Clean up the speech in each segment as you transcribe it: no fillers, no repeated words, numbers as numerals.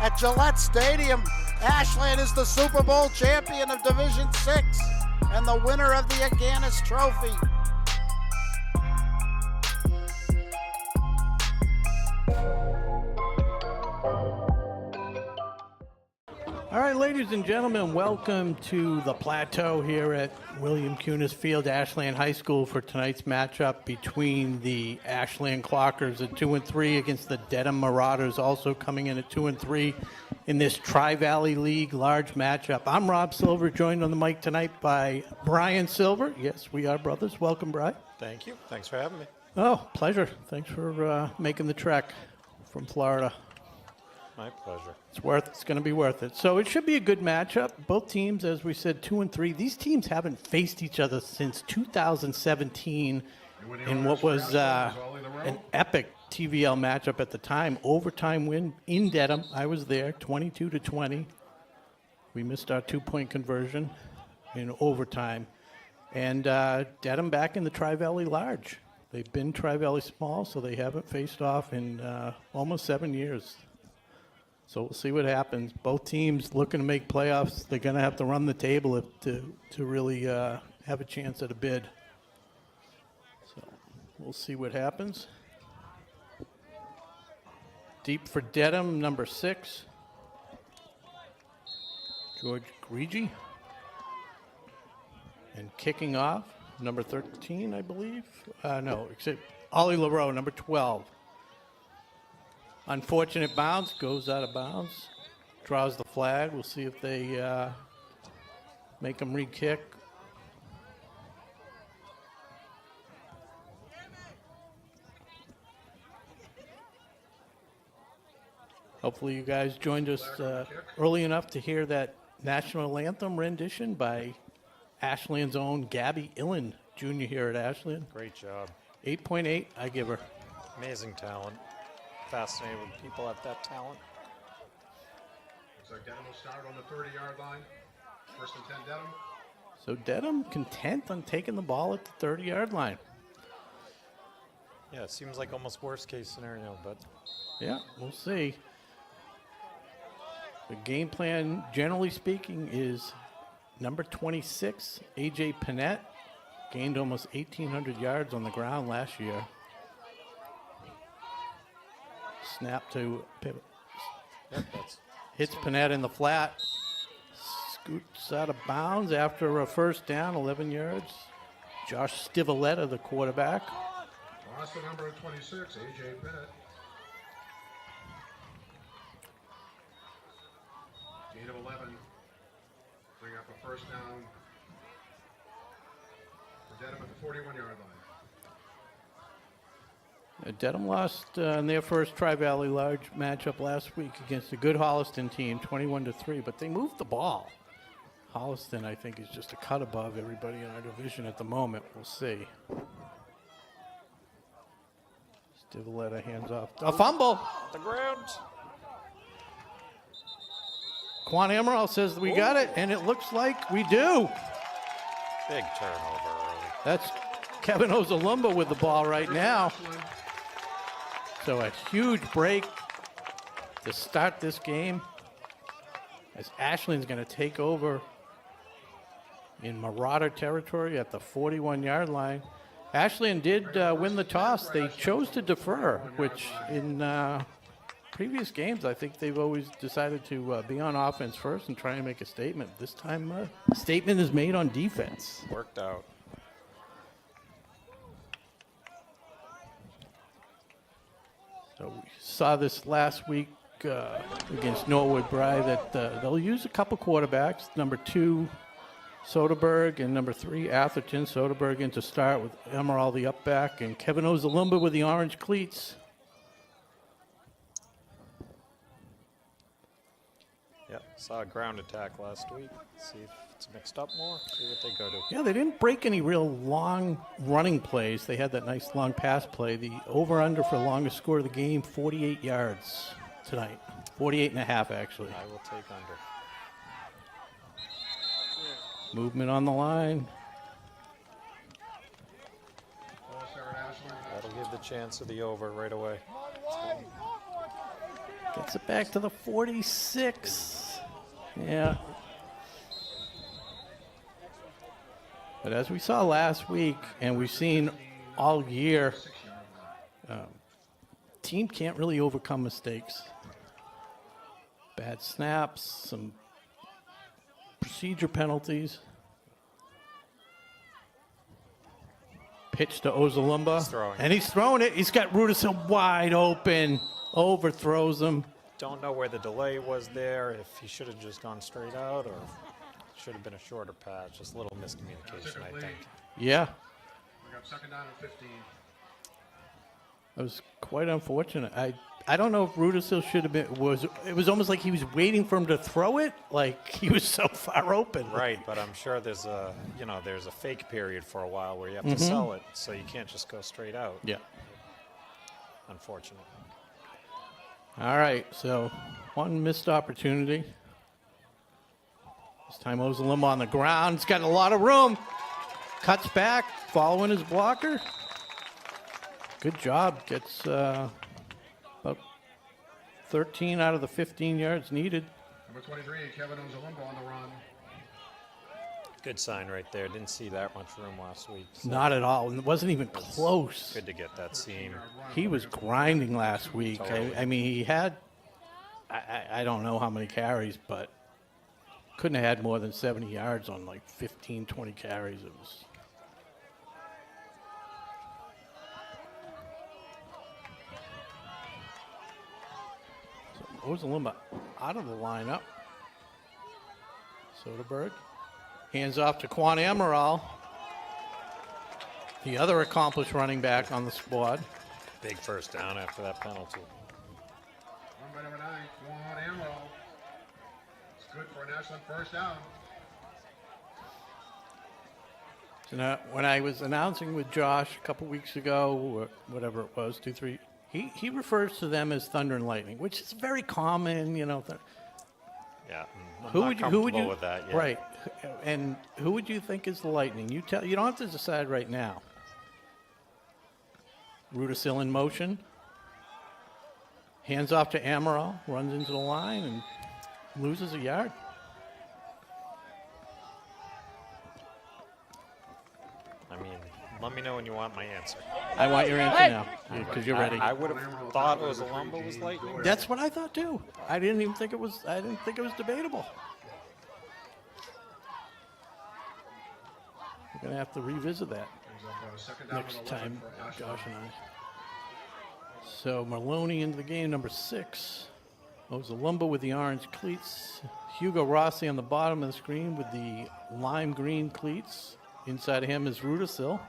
at Gillette Stadium. Ashland is the Super Bowl champion of Division 6 and the winner of the Aganis Trophy. All right, ladies and gentlemen, welcome to the Plateau here at William Cunis Field, Ashland High School, for tonight's matchup between the Ashland Clockers at 2-3 against the Dedham Marauders, also coming in at 2-3 in this Tri-Valley League large matchup. I'm Rob Silver, joined on the mic tonight by Brian Silver. Yes, we are brothers. Welcome, Brian. Thank you. Thanks for having me. Oh, pleasure. Thanks for making the trek from Florida. My pleasure. It's going to be worth it. So it should be a good matchup. Both teams, as we said, 2-3. These teams haven't faced each other since 2017 in what was an epic TVL matchup at the time. Overtime win in Dedham. I was there, 22-20. We missed our two-point conversion in overtime. And Dedham back in the Tri-Valley Large. They've been Tri-Valley Small, so they haven't faced off in almost 7 years. So we'll see what happens. Both teams looking to make playoffs. They're going to have to run the table to really have a chance at a bid. So we'll see what happens. Deep for Dedham, number 6. George Grigi. And kicking off, number 13, I believe. No, except Ollie LaRoe, number 12. Unfortunate bounce, goes out of bounds, draws the flag. We'll see if they make him re-kick. Hopefully you guys joined us early enough to hear that national anthem rendition by Ashland's own Gabby Illen Jr. here at Ashland. Great job. 8.8, I give her. Amazing talent. Fascinated when people have that talent. Looks like Dedham will start on the 30-yard line. First and 10, Dedham. So Dedham content on taking the ball at the 30-yard line. Yeah, it seems like almost worst-case scenario, but... Yeah, we'll see. The game plan, generally speaking, is number 26, A.J. Panett. Gained almost 1,800 yards on the ground last year. Snap to pivot. Yep, hits Panett in the flat. Scoots out of bounds after a first down, 11 yards. Josh Stivaleta, the quarterback. Lost the number 26, A.J. Bennett. Gain of 11. Bring up a first down for Dedham at the 41-yard line. Dedham lost in their first Tri-Valley Large matchup last week against a good Holliston team, 21-3, but they moved the ball. Holliston, I think, is just a cut above everybody in our division at the moment. We'll see. Stivaleta hands off. A fumble. The ground. Quan Emerald says we got it, and it looks like we do. Big turnover early. That's Kevin Ozalumba with the ball right now. So a huge break to start this game as Ashland's going to take over in Marauder territory at the 41-yard line. Ashland did win the toss. They chose to defer, which in previous games I think they've always decided to be on offense first and try and make a statement. This time a statement is made on defense. Worked out. So we saw this last week against Norwood Bry that they'll use a couple quarterbacks. Number 2, Soderberg, and number 3, Atherton. Soderberg in to start with Emerald the up back, and Kevin Ozalumba with the orange cleats. Yep, saw a ground attack last week. See if it's mixed up more, see what they go to. Yeah, they didn't break any real long running plays. They had that nice long pass play. The over-under for longest score of the game, 48 yards tonight. 48 and a half, actually. I will take under. Movement on the line. That'll give the chance of the over right away. Gets it back to the 46. Yeah. But as we saw last week, and we've seen all year, team can't really overcome mistakes. Bad snaps, some procedure penalties. Pitch to Ozalumba. And he's throwing it. He's got Rudisill wide open. Overthrows him. Don't know where the delay was there, if he should have just gone straight out or should have been a shorter pass. Just a little miscommunication, I think. Yeah. We got second down and 15. It was quite unfortunate. I don't know if Rudisill should have been, it was almost like he was waiting for him to throw it, like he was so far open. Right, but I'm sure there's a fake period for a while where you have to sell it, so you can't just go straight out. Yeah. Unfortunate. All right, so one missed opportunity. This time Ozalumba on the ground. He's got a lot of room. Cuts back, following his blocker. Good job. Gets about 13 out of the 15 yards needed. Number 23, Kevin Ozalumba on the run. Good sign right there. Didn't see that much room last week. So Not at all. It wasn't even close. good to get that seam. He was grinding last week. Totally. I mean, he had, I don't know how many carries, but couldn't have had more than 70 yards on like 15, 20 carries. It was. So Ozalumba out of the lineup. Soderberg. Hands off to Quan Amaral, the other accomplished running back on the squad. Big first down after that penalty. Run by number 9, Quan Amaral. It's good for an excellent first down. So now, when I was announcing with Josh a couple weeks ago, or whatever it was, 2, 3, he refers to them as Thunder and Lightning, which is very common, you know. Yeah, I'm Who not would comfortable you with that yet. Right, and who would you think is the Lightning? You don't have to decide right now. Rudisill in motion, hands off to Amaral, runs into the line and loses a yard. I mean, let me know when you want my answer. I want your answer now because you're ready. I would have thought Ozalumba was Lightning. That's what I thought too. I didn't think it was debatable. We're gonna have to revisit that next time, Josh and I. So Maloney into the game, number 6. Ozalumba with the orange cleats. Hugo Rossi on the bottom of the screen with the lime green cleats. Inside of him is Rudisill.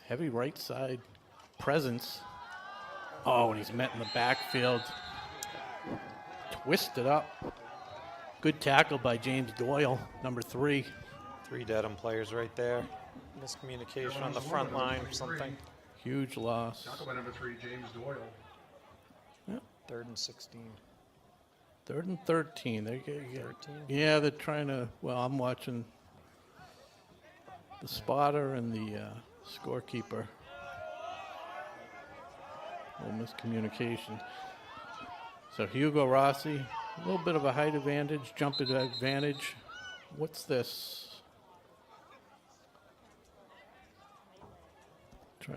Heavy right side presence. Oh, and he's met in the backfield. Twisted up. Good tackle by James Doyle, number 3. 3 Dedham players right there. Miscommunication on the front line or something. Huge loss. Tackle by number 3, James Doyle. Yep. 3rd and 16. 3rd and 13. There you go. 13? Yeah, they're trying to. Well, I'm watching the spotter and the scorekeeper. A little miscommunication. So Hugo Rossi, a little bit of a height advantage, jump advantage. What's this? Is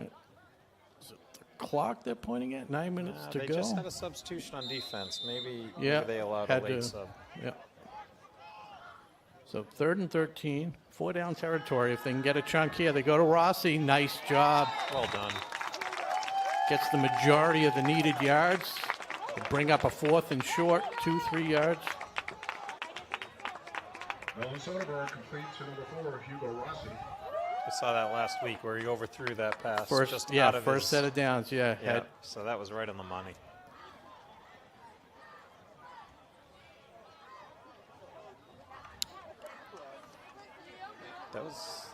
it the clock they're pointing at? 9 minutes to they go. just had a substitution on defense. Maybe Yeah, they allowed had a late to. sub. Yeah. So 3rd and 13, 4 down territory. If they can get a chunk here, they go to Rossi. Nice job. Well done. Gets the majority of the needed yards. They bring up a 4th and short, 2-3 yards. Nolan Soderberg complete to number 4, Hugo Rossi. I saw that last week where he overthrew that pass. First, just yeah, out of first his, set of downs. Yeah, Yeah, so that was right on the money. That was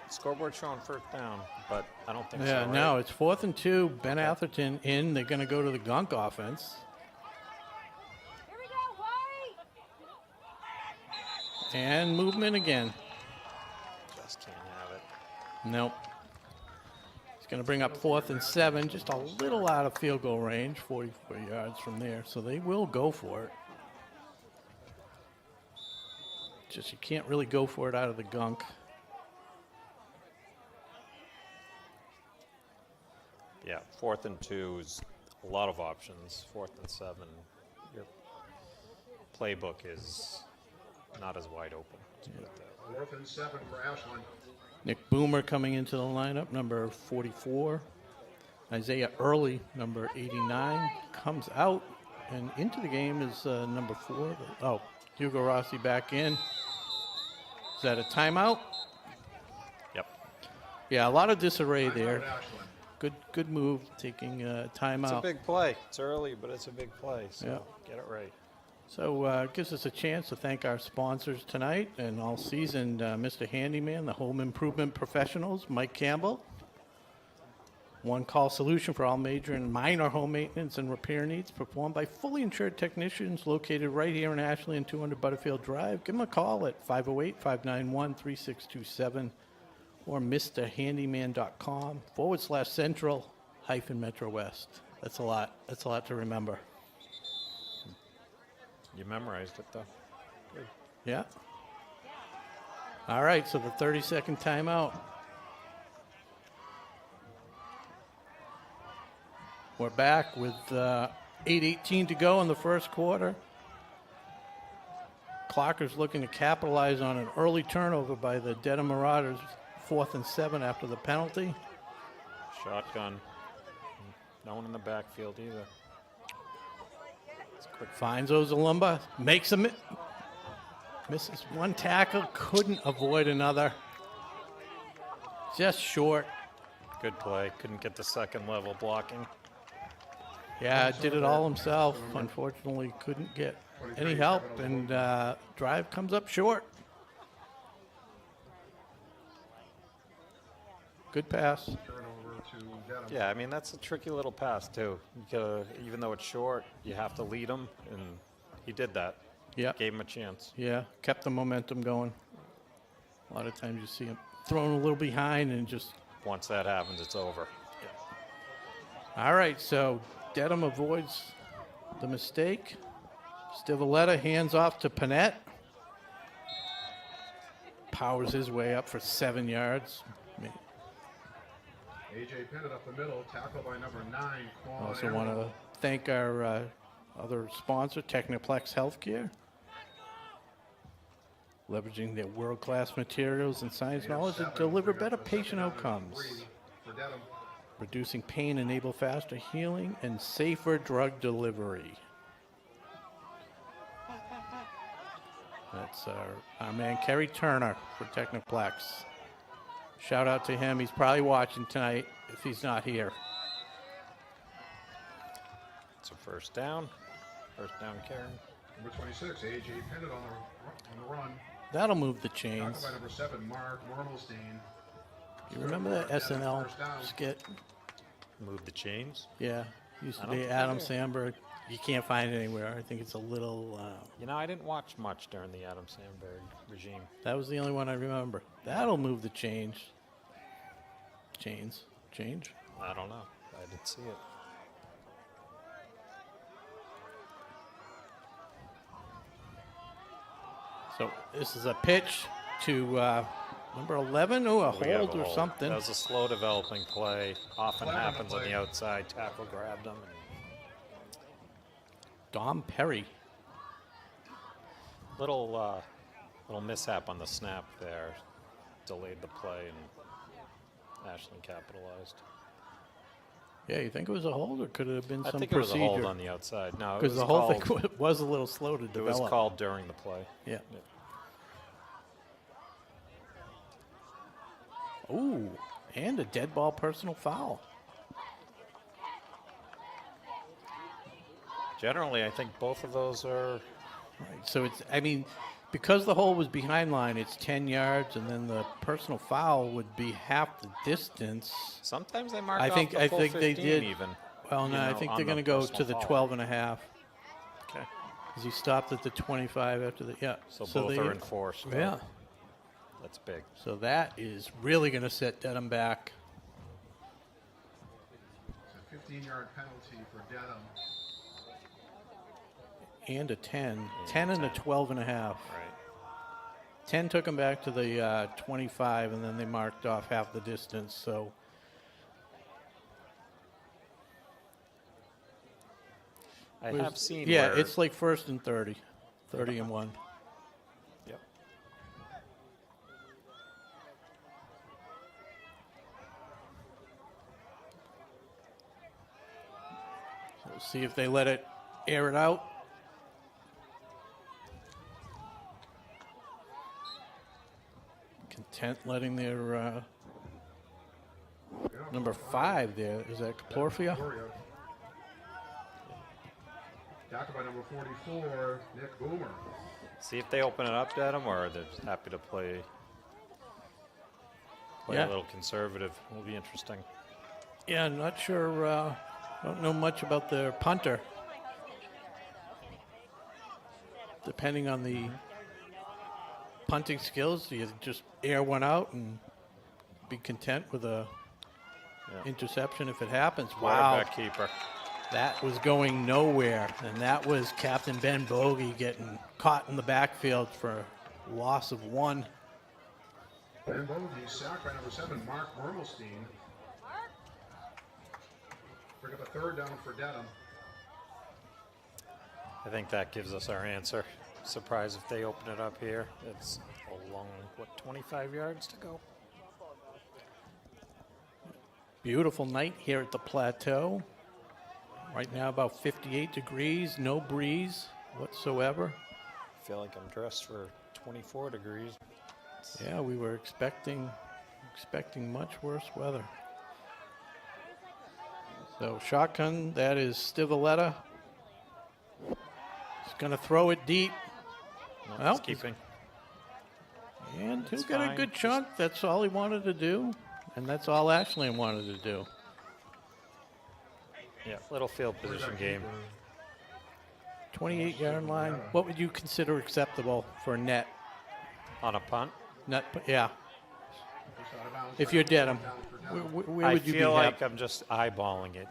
scoreboard showing 1st down, but I don't think so. yeah. Right? No, it's 4th and 2. Ben Atherton in. They're going to go to the Gunk offense. Here we go, White! And movement again. Just can't have it. Nope. He's going to bring up 4th and 7, just a little out of field goal range, 44 yards from there. So they will go for it. Just you can't really go for it out of the gunk. Yeah, 4th and 2 is a lot of options. 4th and 7, your playbook is not as wide open. Let's put it that way. 4th and 7 for Ashland. Nick Boomer coming into the lineup, number 44. Isaiah Early, number 89, comes out, and into the game is number 4. Oh, Hugo Rossi back in. Is that a timeout? Yep. Yeah, a lot of disarray there. Ashland. Good move, taking a timeout. It's a big play. It's early, but it's a big play, so Yeah. get it right. So it gives us a chance to thank our sponsors tonight and all season, Mr. Handyman, the home improvement professionals, Mike Campbell. One call solution for all major and minor home maintenance and repair needs performed by fully insured technicians located right here in Ashley and 200 Butterfield Drive. Give them a call at 508-591-3627 or mrhandyman.com/central-Metro West. That's a lot. That's a lot to remember. You memorized it, though. Yeah. All right, so the 30-second timeout. We're back with 8:18 to go in the first quarter. Clockers looking to capitalize on an early turnover by the Dedham Marauders, 4th and 7 after the penalty. Shotgun. No one in the backfield either. Finds Ozalumba, makes him, misses one tackle, couldn't avoid another. Just short. Good play. Couldn't get the second level blocking. Yeah, did it all himself. Unfortunately, couldn't get any help, and drive comes up short. Good pass. Turnover to Dedham. Yeah, I mean, that's a tricky little pass, too. You gotta, even though it's short, you have to lead him, and he did that. Yeah, Gave him a chance. yeah, kept the momentum going. A lot of times you see him thrown a little behind and just. Once that happens, it's over. All right, so Dedham avoids the mistake. Stivaleta hands off to Panett. Powers his way up for 7 yards. A.J. Pennant up the middle, tackled by number 9, Quan Also want Arnold. to thank our other sponsor, Technoplex Healthcare. Leveraging their world-class materials and science knowledge to 7, deliver bring up better the patient second down and outcomes. 3 for Dedham. Reducing pain, enable faster healing, and safer drug delivery. That's our man, Kerry Turner, for Technoplex. Shout out to him. He's probably watching tonight if he's not here. It's a first down. First down, Karen. Number 26, A.J. Pennant on the run. That'll move the Tackled chains. by number 7, Mark Normalstein. You remember that SNL skit? Move the chains. Yeah, used I to don't be think I Adam do. Sandberg. You can't find it anywhere. I think it's a little. You know, I didn't watch much during the Adam Sandberg regime. That was the only one I remember. That'll move the chains. Change. I don't know. I didn't see it. So this is a pitch to number 11. Oh, a We have hold a or hold. something. That was a slow developing play. Often Flag on the happens on play. the outside. Tackle grabbed him. Dom Perry. Little mishap on the snap there. Delayed the play, and Ashland capitalized. Yeah, you think it was a hold, or could it have been I some think it was a hold procedure? on the outside. No, it Because was the whole called, thing was a little slow to it develop. was called during the play. Yeah. Ooh, and a dead ball personal foul. Generally, I think both of those are. Right. So it's, I mean, because the hole was behind line, it's 10 yards, and then the personal foul would be half the distance. Sometimes they mark I off think the I full think 15 they did. even. Well, you no, I know, think on they're the going to go personal to the foul. 12 and a half. Okay. Because he stopped at the 25 after the, yeah. So both they- are enforced. Yeah. That's big. So that is really going to set Dedham back. 15-yard penalty for Dedham. And a 10. 10 and a 12 and a half. Right. 10 took them back to the 25, and then they marked off half the distance. So I have seen. Yeah, where, it's like 1st and 30. 30 and 1. Yep. So we'll see if they let it air it out. Content letting their number 5 there. Is that Caplorfia? Tackled by number 44, Nick Boomer. See if they open it up, Dedham, or they're happy to play a little conservative. It'll be interesting. Yeah, I'm not sure. Don't know much about their punter. Depending on the punting skills, you just air one out and be content with a interception if it happens. Wow. Quarterback keeper. That was going nowhere, and that was Captain Ben Bogey getting caught in the backfield for loss of 1. Ben Bogey sacked by number 7, Mark Mermelstein. Bring up a 3rd down for Dedham. I think that gives us our answer. Surprised if they open it up here. It's a long, 25 yards to go? Beautiful night here at the Plateau. Right now about 58 degrees, no breeze whatsoever. I feel like I'm dressed for 24 degrees. Yeah, we were expecting much worse weather. So shotgun, that is Stivaleta. He's going to throw it deep. No, it's keeping. And he'll It's get a fine. good chunk. That's all he wanted to do. And that's all Ashland wanted to do. Yeah, little field position game. 28-yard line. What would you consider acceptable for a net? On a punt? Net, yeah. If you're Dedham, where I would you be feel like happy? I'm just eyeballing it.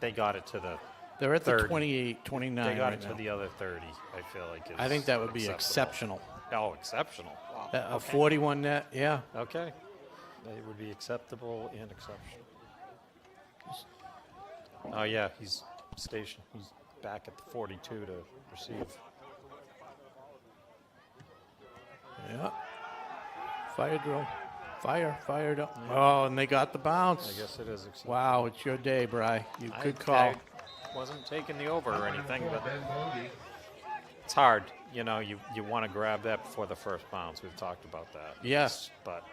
They got it to the. They're at the 30. 28, 29 They got right it to now. the other 30. I feel like. I think that would be acceptable. exceptional. Oh, exceptional. Wow. A 41 net, yeah. Okay. They would be acceptable and exceptional. Oh yeah, he's stationed. He's back at the 42 to receive. Yeah. Fire drill. Fired up. Oh, and they got the bounce. I guess it is acceptable. Wow, it's your day, Bri. Good call. I wasn't taking the over or anything, but Ben Bogey. it's hard. You know, you want to grab that before the first bounce. We've talked about that. Yes. But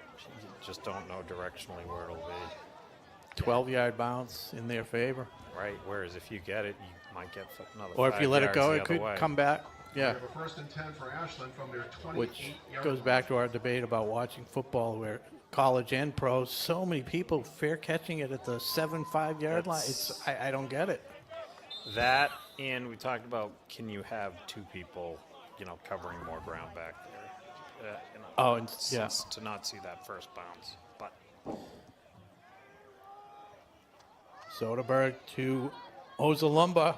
you just don't know directionally where it'll be. 12-yard bounce in their favor. Right. Whereas if you get it, you might get another. Or if 5 you let it yards go, the it other could way. come back. We Yeah. have a 1st and 10 for Ashland from their 28-yard Which line. goes back to our debate about watching football where college and pros, so many people fair catching it at the 7-5-yard line. I don't get it. That, and we talked about, can you have 2 people, covering more ground back there? Oh, and yeah. To not see that first bounce. But Soderberg to Ozalumba.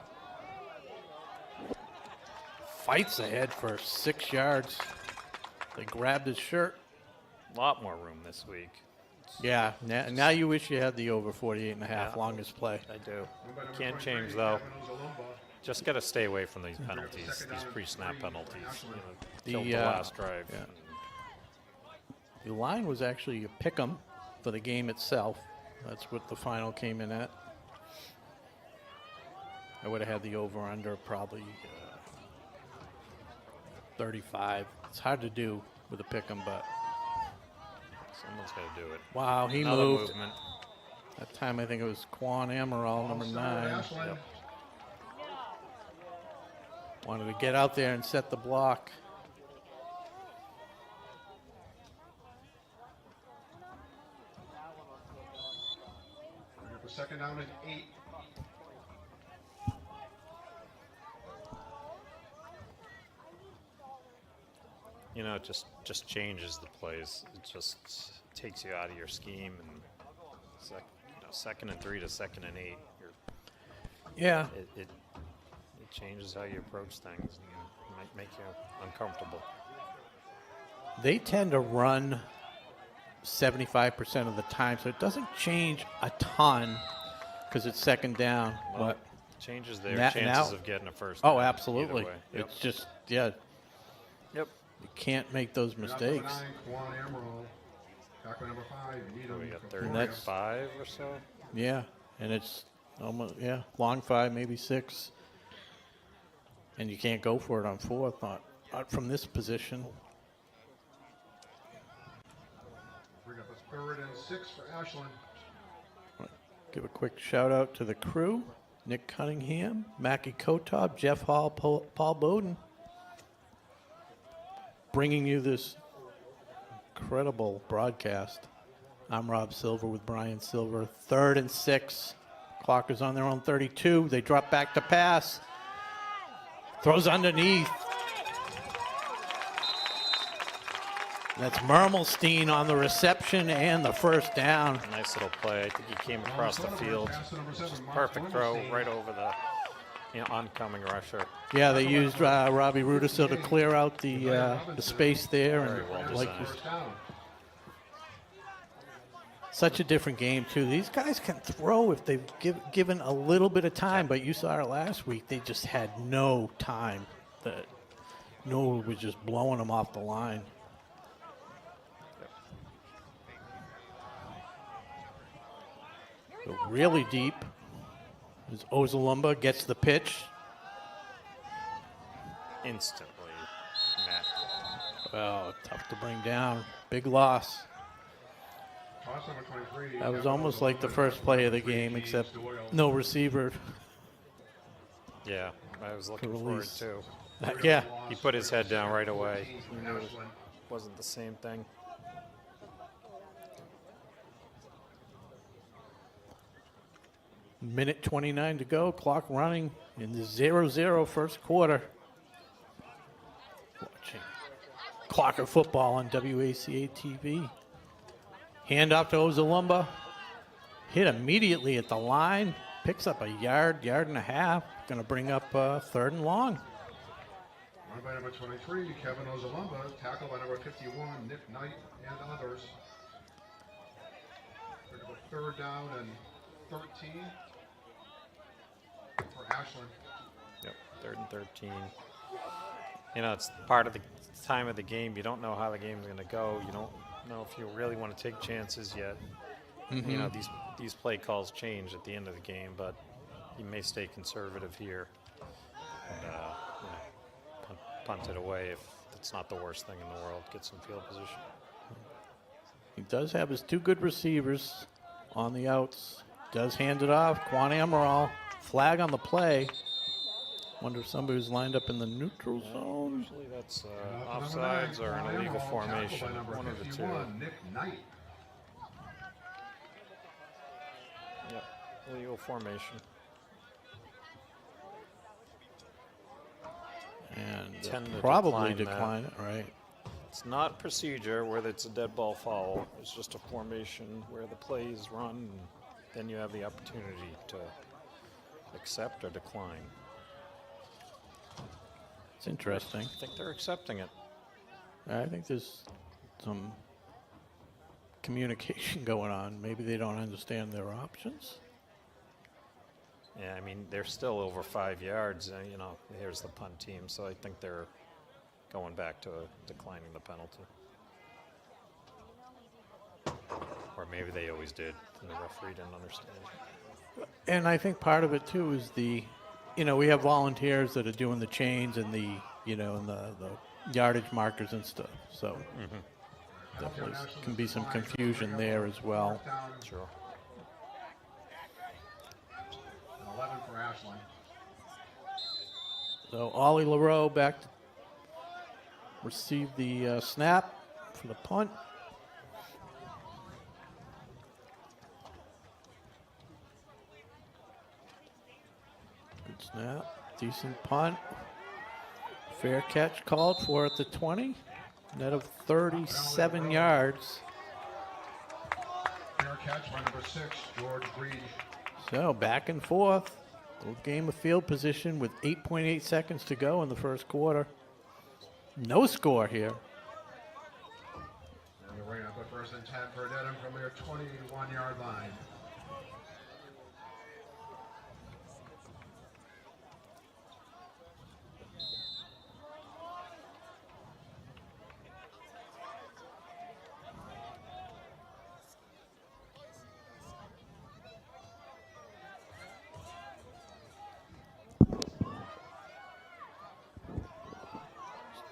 Fights ahead for 6 yards. They grabbed his shirt. a lot more room this week. Yeah, now you wish you had the over 48 and a half Yeah. longest play. I do. Can't change, though. Just got to stay away from these penalties, these pre-snap penalties. Killed the last drive. yeah. The line was actually a pick 'em for the game itself. That's what the final came in at. I would have had the over-under probably 35. It's hard to do with a pick 'em, but Someone's got to do it. wow, he Another moved. movement. That time I think it was Quan Amaral, number 9. Yep. Wanted to get out there and set the block. For 2nd down and 8. It just changes the plays. It just takes you out of your scheme. And 2nd and 3 to 2nd and 8. Yeah. it changes how you approach things and might make you uncomfortable. They tend to run 75% of the time, so it doesn't change a ton because it's second down. Well, But changes their now- chances of getting a first oh, down either absolutely. way. Yep. It's just, yeah, Yep. you can't make those mistakes. Juan Amaral. Tackle number 5, Dedham. We got for 35 or so. Yeah, and it's almost, yeah, long 5, maybe 6. And you can't go for it on 4th, not from this position. Bring up a 3rd and 6 for Ashland. Give a quick shout out to the crew: Nick Cunningham, Mackie Kotob, Jeff Hall, Paul Bowden, bringing you this incredible broadcast. I'm Rob Silver with Brian Silver. 3rd and 6. Clockers on their own 32. They drop back to pass. Throws underneath. That's Mermelstein on the reception and the first down. Nice little play. I think he came across the field. Perfect throw right over the oncoming rusher. Yeah, they used Robbie Rudisil to clear out the space there. Very well And like designed. First down. such a different game too. These guys can throw if they've given a little bit of time, but you saw it last week. They just had no time. That Noah was just blowing them off the line. So really deep. As Ozalumba gets the pitch. Instantly, Matt. Well, tough to bring down. Big loss. Toss number 23. That was almost like the first play of the game, except no receiver. Yeah, I was looking To for it release. too. Yeah. He put his head down right away. He knew it wasn't the same thing. Minute 29 to go. Clock running in the 0-0 first quarter. Watching Clocker football on WACA-TV. Hand off to Ozalumba. Hit immediately at the line. Picks up a yard and a half. Going to bring up 3rd and long. Run by number 23, Kevin Ozalumba. Tackle by number 51, Nick Knight, and others. Bring up a 3rd down and 13 for Ashland. Yep, 3rd and 13. You know, it's part of the time of the game. You don't know how the game's going to go. You don't know if you really want to take chances yet. You know, these play calls change at the end of the game, but you may stay conservative here and you know, punt it away if it's not the worst thing in the world. Get some field position. He does have his 2 good receivers on the outs. Does hand it off. Quan Amaral. Flag on the play. Wonder if somebody was lined up in the neutral zone. Usually that's offsides or an illegal formation. One of the two. Nick Knight. Yep, illegal formation. And Tend to probably decline that. decline it, right? It's not procedure where it's a dead ball foul. It's just a formation where the play is run, and then you have the opportunity to accept or decline. It's interesting. I think they're accepting it. I think there's some communication going on. Maybe they don't understand their options. Yeah, I mean, they're still over 5 yards. You know, here's the punt team, so I think they're going back to declining the penalty. Or maybe they always did, and the referee didn't understand. And I think part of it too is we have volunteers that are doing the chains and the yardage markers and stuff. So definitely can be some confusion there as well. Sure. And 11 for Ashland. So Ollie LaRoe back to receive the snap for the punt. Good snap, decent punt. Fair catch called for at the 20. Net of 37 yards. Fair catch by number 6, George Breed. So back and forth. Full game of field position with 8.8 seconds to go in the first quarter. No score here. And the ring up at first and 10 for Dedham from their 21-yard line.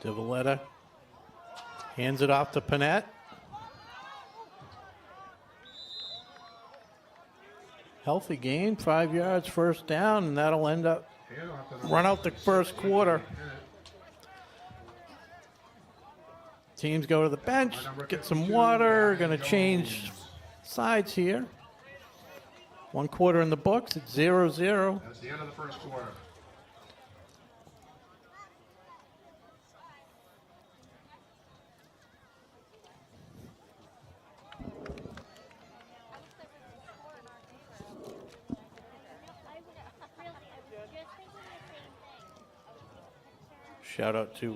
Valletta hands it off to Panett. Healthy gain, 5 yards, first down, and that'll end up run out the first quarter. Teams go to the bench, get some water, going to change sides here. 1 quarter in the books, it's 0-0. That's the end of the first quarter. Shout out to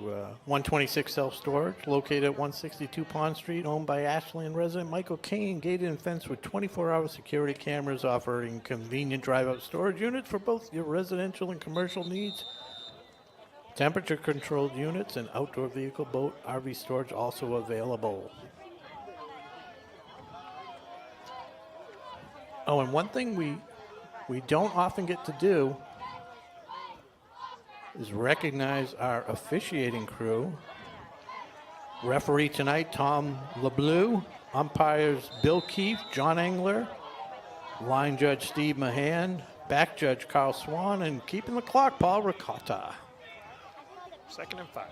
126 Self-Storage, located at 162 Pond Street, owned by Ashland resident Michael Kane, gated and fenced with 24-hour security cameras, offering convenient drive-up storage units for both your residential and commercial needs. Temperature-controlled units and outdoor vehicle, boat, RV storage also available. Oh, and one thing we don't often get to do is recognize our officiating crew. Referee tonight, Tom LeBleu. Umpires, Bill Keefe, John Engler. Line judge, Steve Mahan. Back judge, Carl Swan. And keeping the clock, Paul Ricotta. 2nd and 5.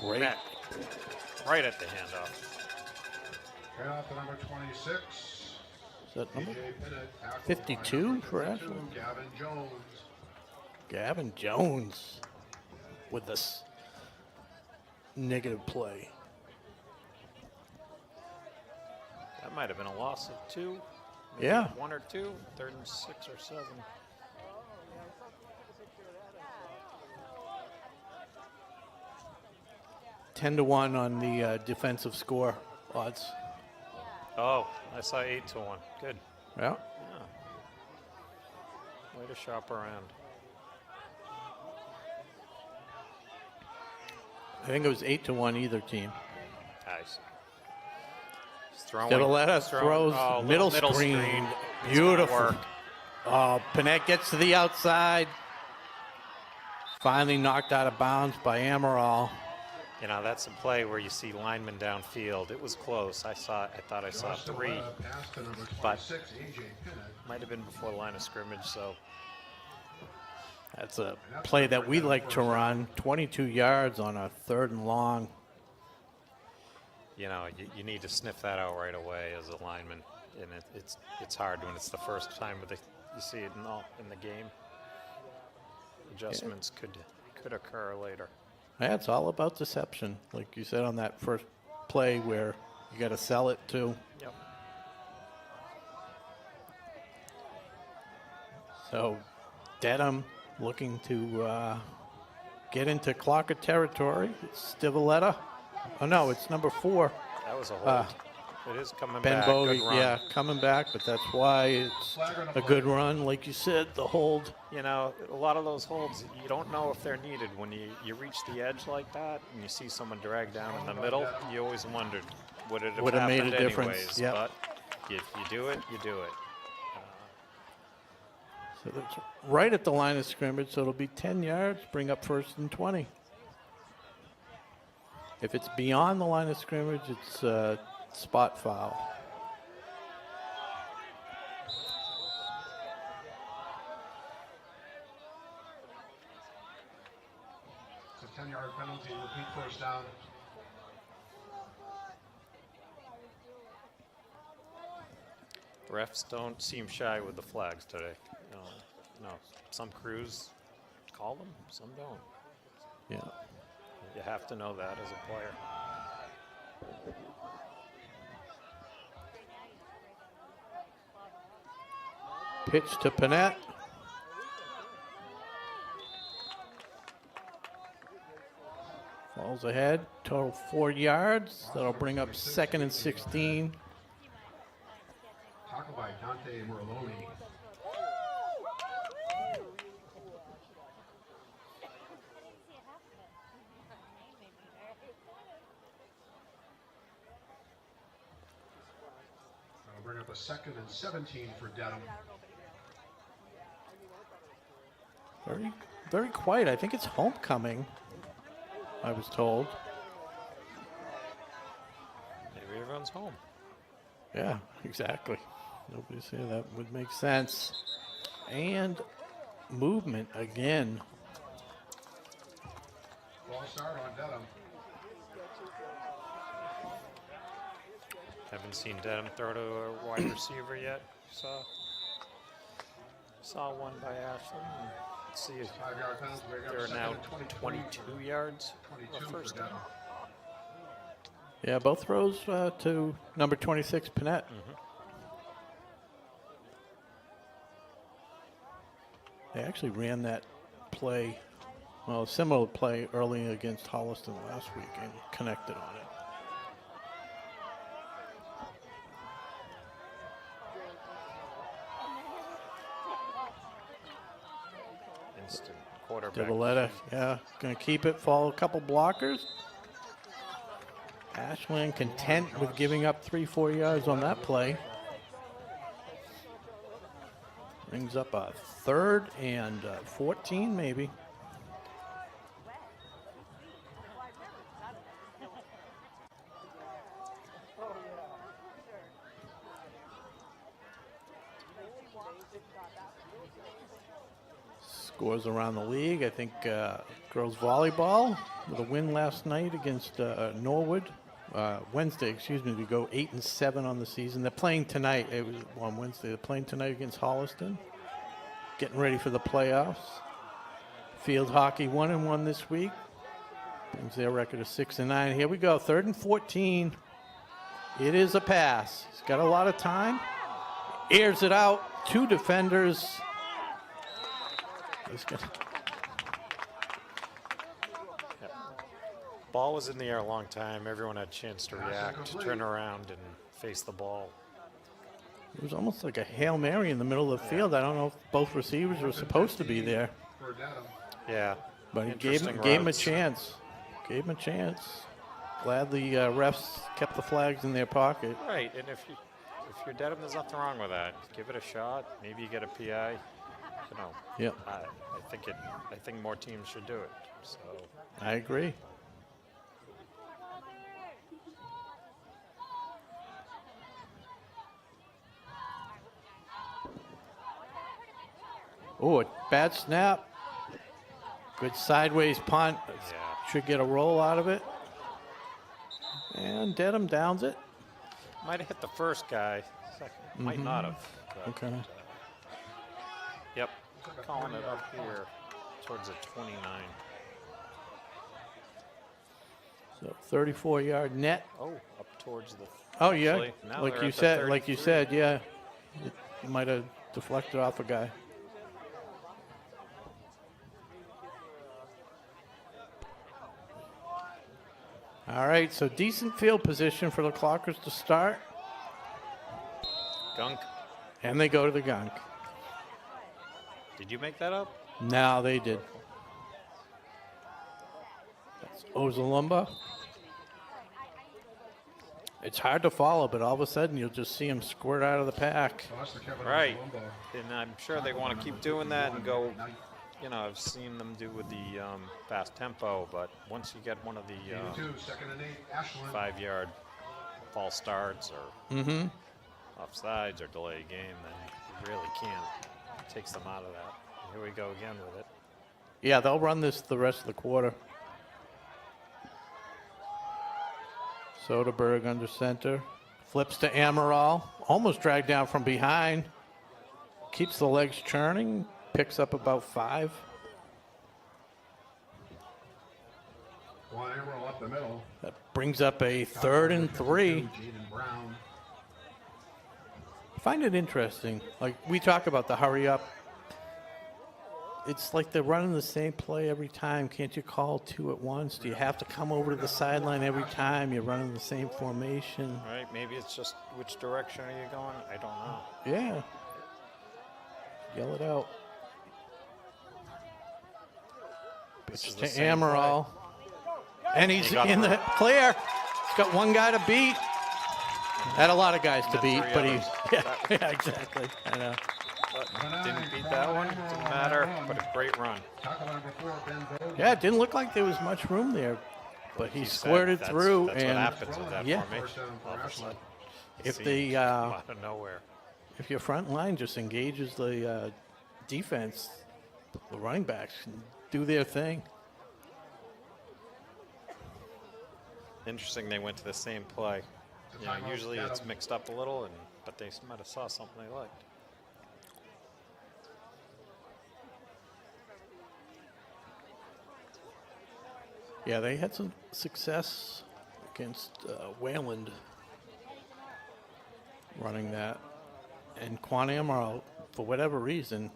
Great. Matt, right at the handoff. Right off to number 26. Is that number AJ Pinnett, tackled 52 by for 52, Ashland? Gavin Jones. Gavin Jones with this negative play. That might have been a loss of 2. Maybe Yeah. 1 or 2. 3rd and 6 or 7. Ten to 1 on the defensive score odds. Oh, I saw 8 to 1. Good. Yeah. Way to shop around. I think it was 8 to 1 either team. Nice. Valletta throws middle screen. It's gonna Beautiful. work. Oh, Panett gets to the outside. Finally knocked out of bounds by Amaral. You know, that's a play where you see linemen downfield. It was close. I thought I saw 3. Pass to number But 26, AJ Pinnett. might have been before the line of scrimmage, so That's a play that we like to run. 22 yards on a 3rd and long. you know, you need to sniff that out right away as a lineman. And it's hard when it's the first time you see it in the game. Adjustments could occur later. Yeah, it's all about deception, like you said on that first play where you got to sell it too. Yep. So Dedham looking to get into Clocker territory. It's Stivaleta. Oh no, it's number 4. That was a hold. It is coming Ben back. Bogey, Good run. yeah, coming back, but that's why it's a good run. Like you said, the hold. You know, a lot of those holds, you don't know if they're needed. When you reach the edge like that and you see someone drag down in the middle, you always wondered, would it have Would have happened made a difference, anyways? yep. But if you do it, you do it. So that's right at the line of scrimmage, so it'll be 10 yards, bring up 1st and 20. If it's beyond the line of scrimmage, it's a spot foul. It's a 10-yard penalty, repeat first down. Refs don't seem shy with the flags today. No, some crews call them, some don't. Yeah. You have to know that as a player. Pitch to Panett. Falls ahead, total 4 yards. That'll bring up 2nd and 16. Tackle by Dante Morloni. That'll bring up a 2nd and 17 for Dedham. Very, very quiet. I think it's homecoming, I was told. Maybe everyone's home. Yeah, exactly. Nobody's here. That would make sense. And movement again. Ball start on Dedham. Haven't seen Dedham throw to a wide receiver yet. Saw one by Ashland. Let's see if 5-yard penalty. they're now 22 yards. 22 for First down. Dedham. Yeah, both throws to number 26, Panett. They actually ran that play, well, a similar play early against Holliston last week and connected on it. Instant quarterback. Diboletta, yeah, going to keep it, follow a couple blockers. Ashland content with giving up 3-4 yards on that play. Brings up a 3rd and 14 maybe. Scores around the league. I think girls volleyball with a win last night against Norwood. Wednesday, excuse me, we go 8-7 on the season. They're playing tonight. It was on Wednesday. They're playing tonight against Holliston. Getting ready for the playoffs. Field hockey 1-1 this week. Brings their record to 6-9. Here we go, 3rd and 14. It is a pass. He's got a lot of time. Airs it out. 2 defenders. He's got. Ball was in the air a long time. Everyone had a chance to react, turn around, and face the ball. It was almost like a Hail Mary in the middle of the field. I don't know if both receivers were supposed to be there. For Dedham. Yeah. But he gave him a chance. Gave him a chance. Glad the refs kept the flags in their pocket. Right, and if you're Dedham, there's nothing wrong with that. Give it a shot. Maybe you get a PI. You know. Yep. I think more teams should do it. So. I agree. Oh, a bad snap. Good sideways punt. Yeah. Should get a roll out of it. And Dedham downs it. Might have hit the first guy. Second. Might not have. But, Okay. Yep. Calling it up here towards the 29. So 34-yard net. Oh, up towards the. Oh yeah, Actually, now like they're you at the said, like you 33. said, yeah. It might have deflected off a guy. All right, so decent field position for the Clockers to start, Gunk. and they go to the gunk. Did you make that up? Now they did. That's Ozalumba. It's hard to follow, but all of a sudden you'll just see him squirt out of the pack. Toss to Kevin Right. Ozalumba. And I'm sure they want to keep doing that and go. You know, I've seen them do with the fast tempo, but once you get one of the 82, 2nd and 8, Ashland. 5-yard false starts or offsides or delay game, then you really can't. It takes them out of that. Here we go again with it. Yeah, they'll run this the rest of the quarter. Soderberg under center. Flips to Amaral. Almost dragged down from behind. Keeps the legs churning. Picks up about 5. Juan Emerald up the middle. That brings up a 3rd and 3. Jaden Brown. find it interesting. Like, we talk about the hurry up. It's like they're running the same play every time. Can't you call two at once? Do you have to come over to the sideline every time you're running the same formation? Right, maybe it's just which direction are you going? I don't know. Yeah. Yell it out. This Pitch is to the same Amaral. And he's He got in the through. clear. He's got one guy to beat. Had a lot of guys to And beat, three but he, others. yeah, exactly. I know. But didn't beat that one. Didn't matter, but a great run. Tackle number 4, Ben Bowden. Yeah, it didn't look like there was much room there, but he He said squirted that's- through. That's and what happens with that yeah. formation. First down for All of a Ashland. sudden, If see the, him come out of nowhere. if your front line just engages the defense, the running backs can do their thing. Interesting, they went to the same play. You know, usually it's mixed up a little, but they might have saw something they liked. Yeah, they had some success against Wayland running that. And Quan Amaral, for whatever reason,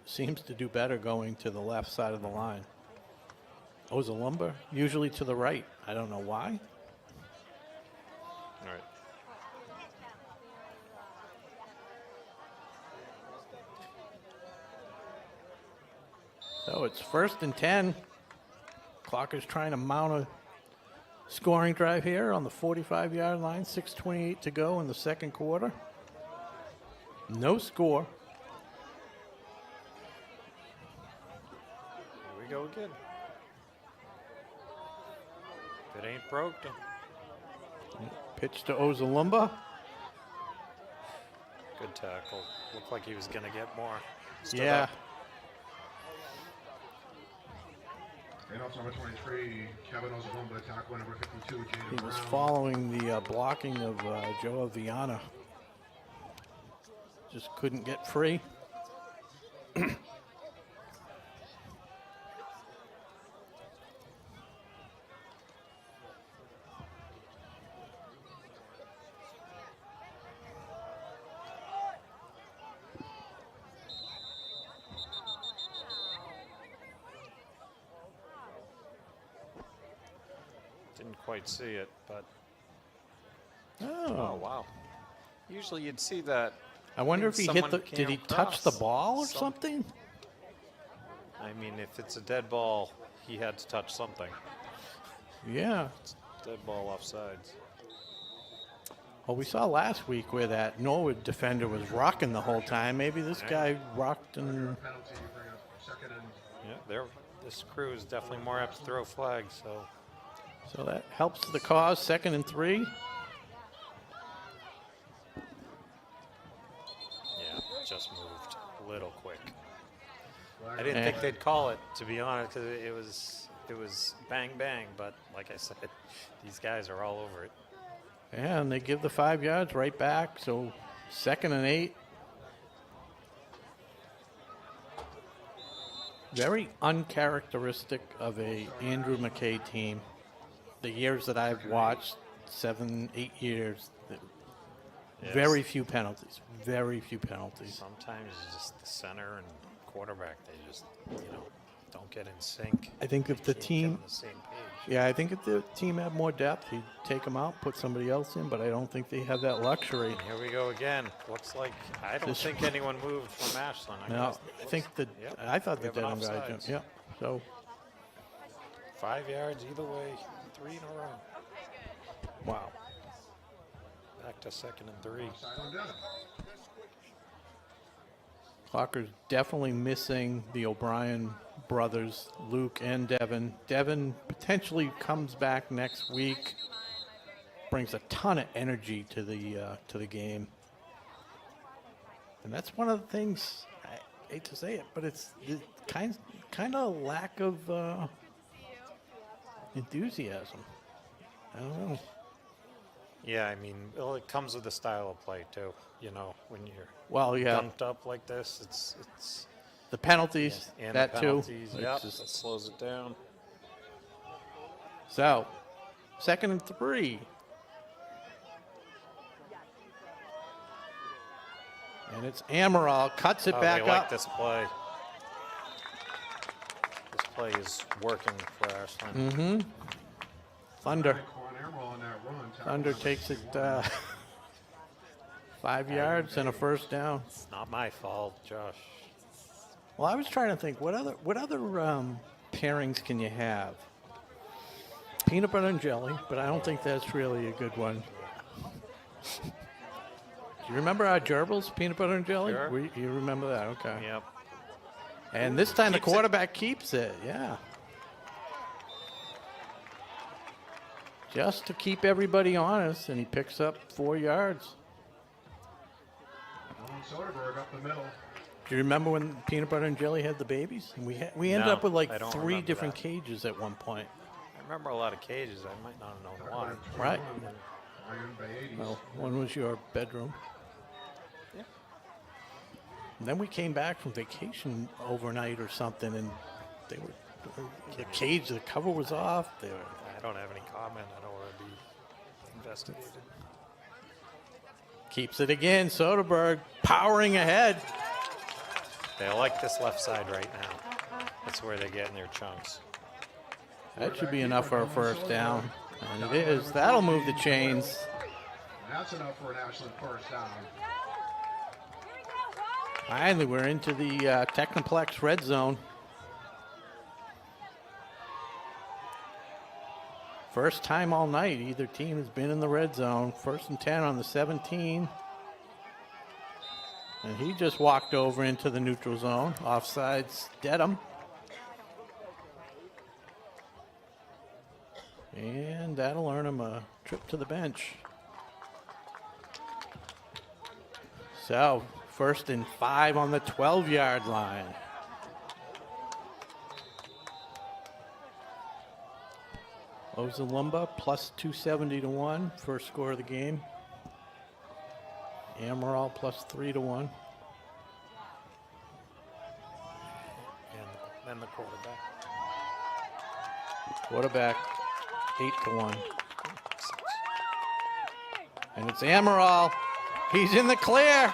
seems to do better going to the left side of the line. Ozalumba, usually to the right. I don't know why. All right. So it's 1st and 10. Clock is trying to mount a scoring drive here on the 45-yard line. 6:28 to go in the second quarter. No score. Here we go again. If it ain't broke, then Pitch to Ozalumba. good tackle. Looked like he was going to get more. Stood Yeah. up. And also number 23, Kevin Ozalumba, tackle number 52, Jaden He was Brown. following the blocking of Joe Viana. Just couldn't get free. Didn't quite see it, but Oh. oh wow. Usually you'd see that. I wonder if he hit someone the. came Did he touch the across. ball or something? I mean, if it's a dead ball, he had to touch something. Yeah. Dead ball offsides. Well, we saw last week where that Norwood defender was rocking the whole time. Maybe this guy rocked and. Penalty, bring up 2nd and Yeah, this crew is definitely more apt to throw flags, so So that helps the cause. 2nd and 3. yeah, just moved a little quick. flag. I didn't Eh. think they'd call it, to be honest, because it was bang bang. But like I said, these guys are all over it. And they give the 5 yards right back. So 2nd and 8. Very uncharacteristic of a Andrew McKay team. The years that I've watched, 7, 8 years, Yes. very few penalties. Very few penalties. Sometimes it's just the center and quarterback, they just don't get in sync. I think if the Can't get team, on the same page. yeah, I think if the team had more depth, he'd take them out, put somebody else in, but I don't think they have that luxury. Here we go again. Looks like I don't This- think anyone moved from Ashland. No, I think that Yep. I thought We the have an Dedham guy offsides. jumped. Yeah. So 5 yards either way, 3 in a row. wow. Back to 2nd and 3. Offside on Dedham. Clocker's definitely missing the O'Brien brothers, Luke and Devin. Devin potentially comes back next week. Brings a ton of energy to the game. And that's one of the things, I hate to say it, but it's the kind of lack of enthusiasm. I don't know. Yeah, I mean, well, it comes with the style of play too. When you're Well, yeah, dumped up like this, it's the penalties, and that the too. penalties. It's Yeah, just- that slows it down. So, 2nd and 3. And it's Amaral, cuts it back they like up. this play. This play is working for Ashland. Mm-hmm. Thunder. Quan Emerald on that run. Tackle Thunder number takes it 61. 5 yards and a first down. It's not my fault, Josh. Well, I was trying to think, what other pairings can you have? Peanut butter and jelly, but I don't think that's really a good one. Do you remember our gerbils, peanut butter and jelly? Sure. You remember that? Okay. Yep. And this time the Keeps it. quarterback keeps it, yeah. Just to keep everybody honest, and he picks up 4 yards. Alan Soderberg up the middle. Do you remember when peanut butter and jelly had the babies? And we ended No, up with like I don't 3 remember different that. cages at one point. I remember a lot of cages. I might not know Tackle why. number Right. 21, Iron Bay 80s. Well, one was your bedroom. Yeah. And then we came back from vacation overnight or something, and they were the cage, the cover was off. They were, I don't have any comment. I don't want to be investigated. keeps it again. Soderberg powering ahead. They like this left side right now. That's where they're getting their chunks. That should be enough for a first down. And it is. That'll move the chains. And that's enough for an Ashland first down. Here we go, Wally. Finally, we're into the Technoplex red zone. First time all night, either team has been in the red zone. 1st and 10 on the 17. And he just walked over into the neutral zone. Offsides, Dedham. And that'll earn him a trip to the bench. So, 1st and 5 on the 12-yard line. Ozalumba plus 270 to 1, first score of the game. Amaral plus 3 to 1. And then the quarterback. Quarterback 8 to 1. And it's Amaral. He's in the clear.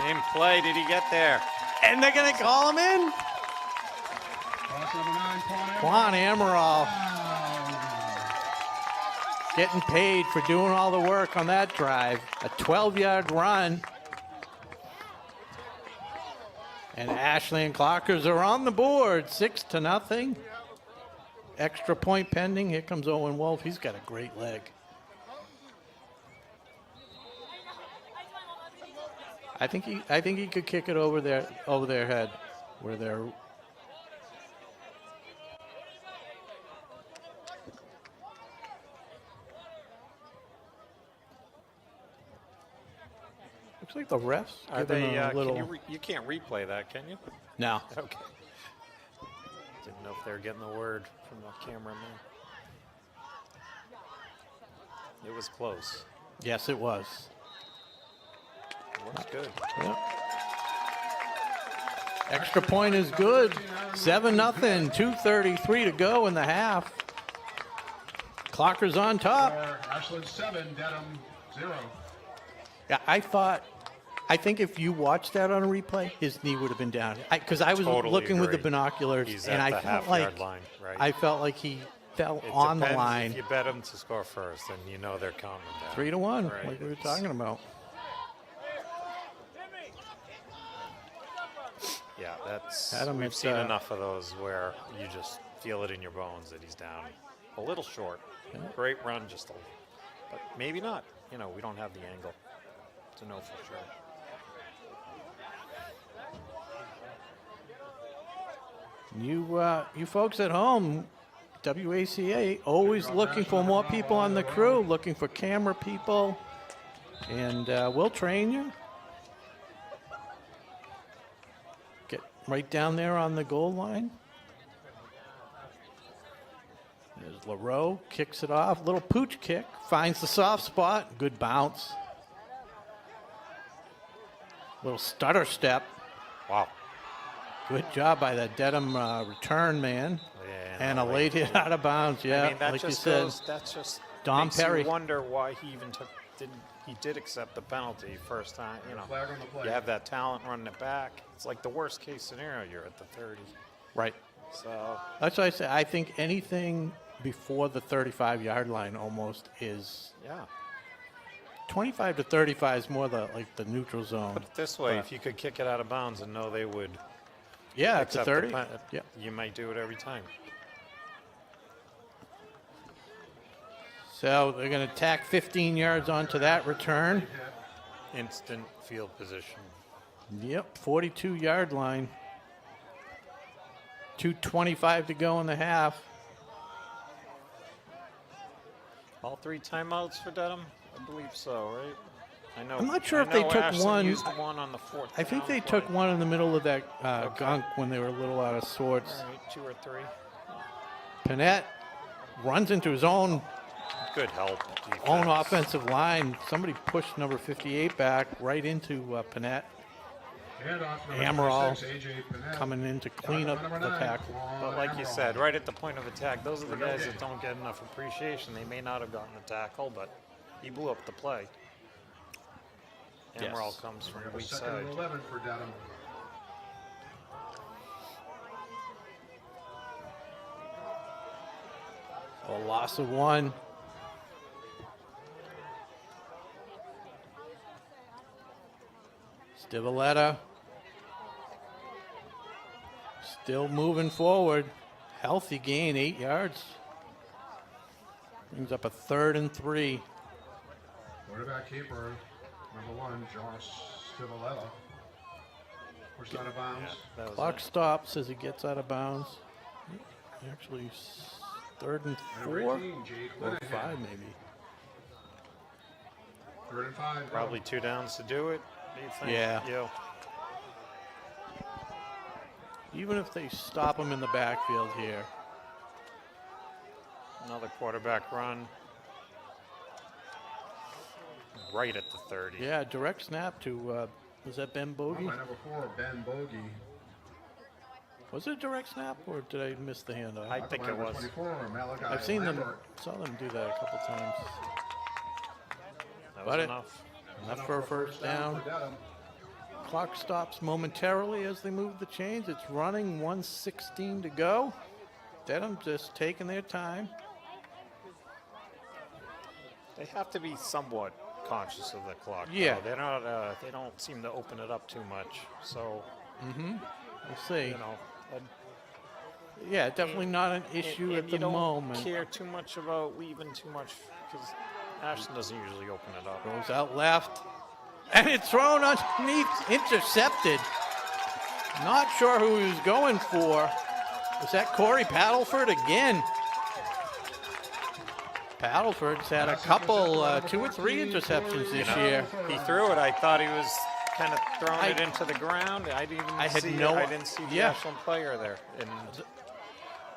Same play. Did he get there? And they're going to call him in. Cross number 9, Quan Amaral getting paid for doing all the work on that drive. A 12-yard run. And Ashland Clockers are on the board, 6-0. Extra point pending. Here comes Owen Wolf. He's got a great leg. I think he could kick it over their head, where they're. Looks like the refs Are giving they? a little. You can't replay that, can you? No. Okay. Didn't know if they were getting the word from the cameraman. It was close. Yes, it was. It looks good. Yep. Extra point is good. 7-0. 2:33 to go in the half. Clockers on top. For Ashland 7, Dedham 0. Yeah, I think if you watched that on a replay, his knee would have been down. Because I was Totally looking with the agree. binoculars, He's and at I the felt half-yard like line, right? I felt like he fell It on the depends. line. If you bet them to score first, then you know they're counting down. 3-1, Right, like we were it's- talking about. Yeah, that's. Adam, We've it's, seen enough of those where you just feel it in your bones that he's down a little short. Great run, just a, but maybe not. You know, we don't have the angle to know for sure. You folks at home, WACA, always looking for more people on the crew, looking for camera people, and we'll train you. Get right down there on the goal line. There's LaRoe, kicks it off, little pooch kick, finds the soft spot, good bounce. Little stutter step. Wow. Good job by that Dedham return man. Yeah, And a late hit out of bounds, yeah. I mean, that like just you said, goes. That's just Dom makes Perry. you wonder why he even didn't he did accept the penalty first time. You know, Flag on the play. you have that talent running it back. It's like the worst case scenario. You're at the 30. Right. So That's why I say I think anything before the 35-yard line almost is yeah. 25 to 35 is more like the neutral zone. Put it this way: But- if you could kick it out of bounds and know they would Yeah, it's a accept the 30. pen, Yeah. you might do it every time. So they're going to tack 15 yards onto that return. Instant field position. Yep, 42-yard line. 2:25 to go in the half. All 3 timeouts for Dedham? I believe so, right? I know. I'm not sure I if they know took Ashland one. Used one on the 4th. I think down they play. took one in the middle of that gunk when they were a little out of sorts. All right, 2 or 3. Panett runs into his own Good help. Defense. offensive line. Somebody pushed number 58 back right into Panett. Handoff number Amaral 26, AJ Panett. coming in to clean up Number the 9, tackle. But like you Amaral. said, right at the point of attack, those are the guys that don't get enough appreciation. They may not have gotten a tackle, but he blew up the play. Yes. Amaral comes from the Number weak 2nd side. and 11 for Dedham. A loss of 1. Stivaleta still moving forward. Healthy gain, 8 yards. Brings up a 3rd and 3. Quarterback keeper, number 1, Josh Stivaleta. Pushed out of bounds. That was Clock it. stops as he gets out of bounds. Actually, 3rd and 4 Number 18, Jake or Linehan. 5 maybe. 3rd and 5. Probably 2 downs to do it. Do you think? Yeah. Even if they stop him in the backfield here. Another quarterback run. Right at the 30. Yeah, direct snap to, was that Ben Bogey? By number 4, Ben Bogey. Was it a direct snap or did I miss the handoff? I think it Number was. 24, Malachi I've seen them, Lambert. saw them do that a couple times. That But was it- enough. Enough for a first down. For Dedham. Clock stops momentarily as they move the chains. It's running, 1:16 to go. Dedham just taking their time. They have to be somewhat conscious of the clock. though. Yeah. They're not. They don't seem to open it up too much. So We'll see. you know, Yeah, definitely not an issue and at the you don't moment. care too much about leaving too much because Ashton doesn't usually open it up. Goes out left. And it's thrown underneath, intercepted. Not sure who he was going for. Was that Corey Paddleford again? Paddleford's had a couple, 2 or 3 interceptions this year. He threw it. I thought he was kind of throwing it into the ground. I didn't even I had see. no- I didn't see the yeah. Ashland player there, and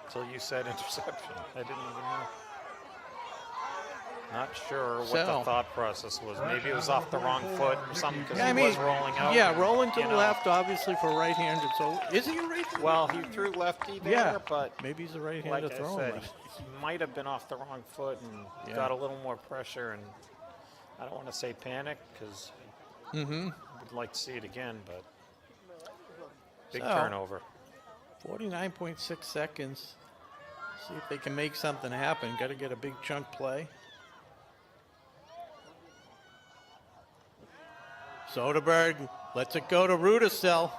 until you said interception, I didn't even know. Not sure what So- the thought process was. Maybe it was off the wrong foot or something because Yeah, he was rolling out. Yeah, rolling to you the know. left, obviously, for right-handed. So is he a right-handed? Well, he threw lefty there, yeah, but maybe he's a like right-handed I throwing said, left. he might have been off the wrong foot and Yeah. got a little more pressure. And I don't want to say panic because would like to see it again, but big So- turnover. 49.6 seconds. See if they can make something happen. Got to get a big chunk play. Soderberg lets it go to Rudisell.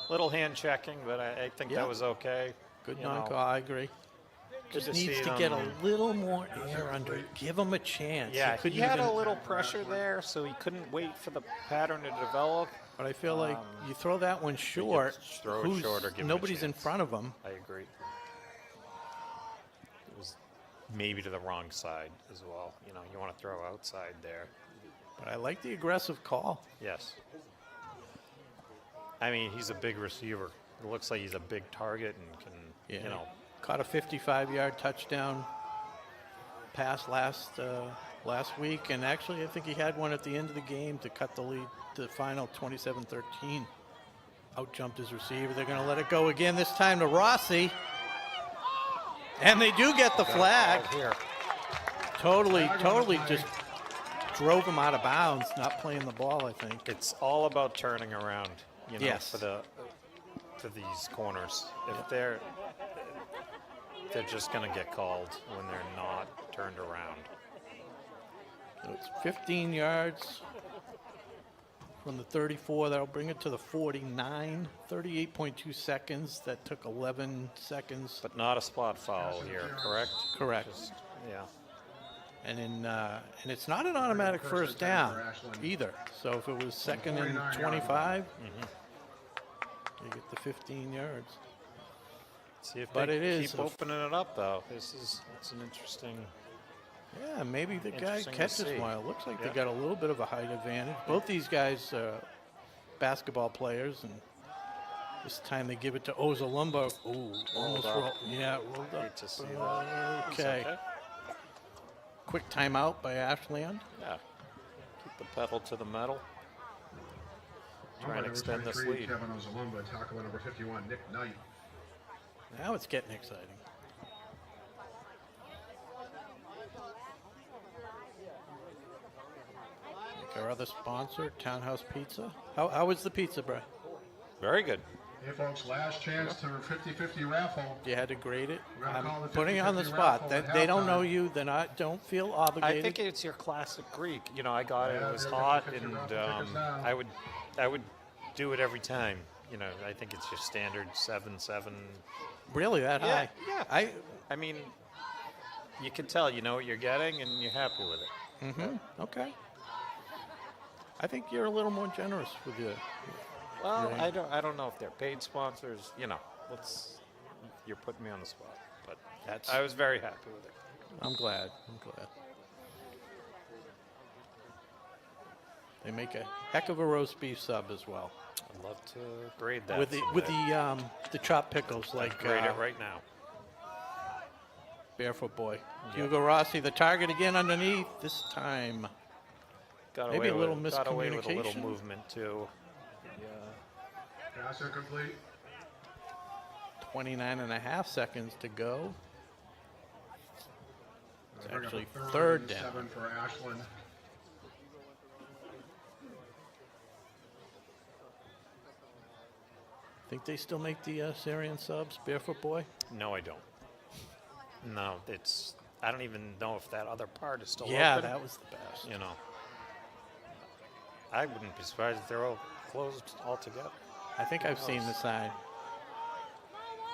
Little hand checking, but I think Yeah. that was okay. Good You know, non-call, I agree. good Just to see needs it to on get a the- little more air under it. Give him a chance. Yeah, couldn't he had even- a little pressure there, so he couldn't wait for the pattern to develop. But I feel like you throw that one short. throw it short or give him a nobody's in chance. front of him. I agree. It was maybe to the wrong side as well. You know, you want to throw outside there. But I like the aggressive call. Yes. I mean, he's a big receiver. It looks like he's a big target and can, Yeah. you know, Caught a 55-yard touchdown pass last week, and actually I think he had one at the end of the game to cut the lead to the final 27-13. Out jumped his receiver. They're going to let it go again, this time to Rossi. And they do get the flag. here. Totally just drove him out of bounds, not playing the ball, I think. It's all about turning around, you know, Yes. for these corners. If they're just going to get called when they're not turned around. So it's 15 yards from the 34. That'll bring it to the 49. 38.2 seconds. That took 11 seconds. But not a spot foul here, correct? Correct. Just, yeah. And it's not an automatic first down either. So if it was second and 25, you get the 15 yards. See if But they it is keep a- opening it up, though. It's an interesting. Yeah, maybe the guy Interesting to catches see. one. It looks like Yeah. they got a little bit of a height advantage. Both these guys basketball players, and this time they give it to Ozalumba. Ooh, almost up. rolled. Yeah, rolled up. Hate to see that. It's Okay. Quick timeout by Ashland. Yeah. Keep the pedal to the metal. Try and Number extend this 23, lead. Kevin Ozalumba, tackle by number 51, Nick Knight. Now it's getting exciting. Our other sponsor, Townhouse Pizza. How was the pizza, bro? Very good. Hey folks, last chance to 50-50 raffle. You had to grade it. We're gonna I'm call the putting you on the 50-50 spot. raffle at They don't know halftime. you. They're not. Don't feel I obligated. think it's your classic Greek. You know, I got it. Yeah, It was they're hot, 50-50 and raffle tickets now. I would do it every time. You know, I think it's your standard 7-7. Really that high? Yeah. I mean, you can tell you know what you're getting, and you're happy with it. Okay. I think you're a little more generous with your. Well, Right. I don't know if they're paid sponsors. You know, you're putting me on the spot, but I was very happy with it. I'm glad. They make a heck of a roast beef sub as well, I'd love to grade that. with the chopped pickles like grade it right now. Barefoot Boy. Hugo Rossi, the target again underneath. This time, Got maybe away a little with, got away with a little miscommunication. movement too. Yeah. Pass incomplete. 29 and a half seconds to go. It's Bring up actually a third and down. 7 for Ashland. Think they still make the Syrian subs, Barefoot Boy? No, I don't. No, I don't even know if that other part is still Yeah, open. that was the best. You know, I wouldn't be surprised if they're all closed altogether. I think I've seen the sign.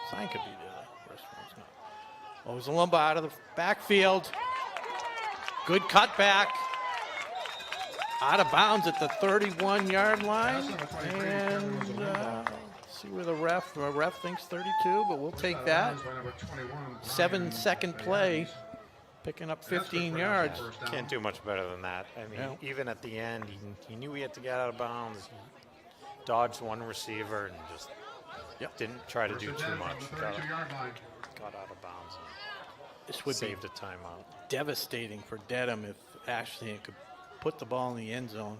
Sign could be the first one's not. Ozalumba out of the backfield. Good cutback. Out of bounds at the 31-yard line. And see where the ref thinks 32, but we'll take that. 7-second play, picking up 15 yards. Can't do much better than that. I mean, No. even at the end, he knew he had to get out of bounds. He dodged one receiver and just didn't try to do too much. Got out of bounds and This would saved be a timeout. devastating for Dedham if Ashland could put the ball in the end zone.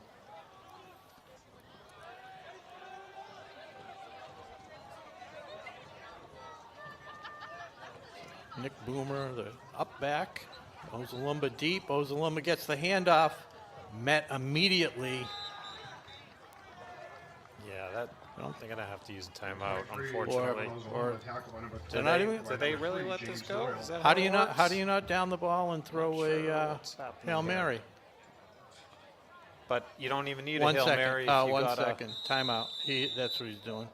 Nick Boomer, the up back. Ozalumba deep. Ozalumba gets the handoff. Met immediately. Yeah, they're gonna have to use a timeout, Or- unfortunately. Did they really let this go? Is that How do it you not? works? How do you not down the ball and throw Sure a what's happening Hail here. Mary? But you don't even need a 1 Hail second. Mary if you 1 got second. Timeout. That's what he's doing.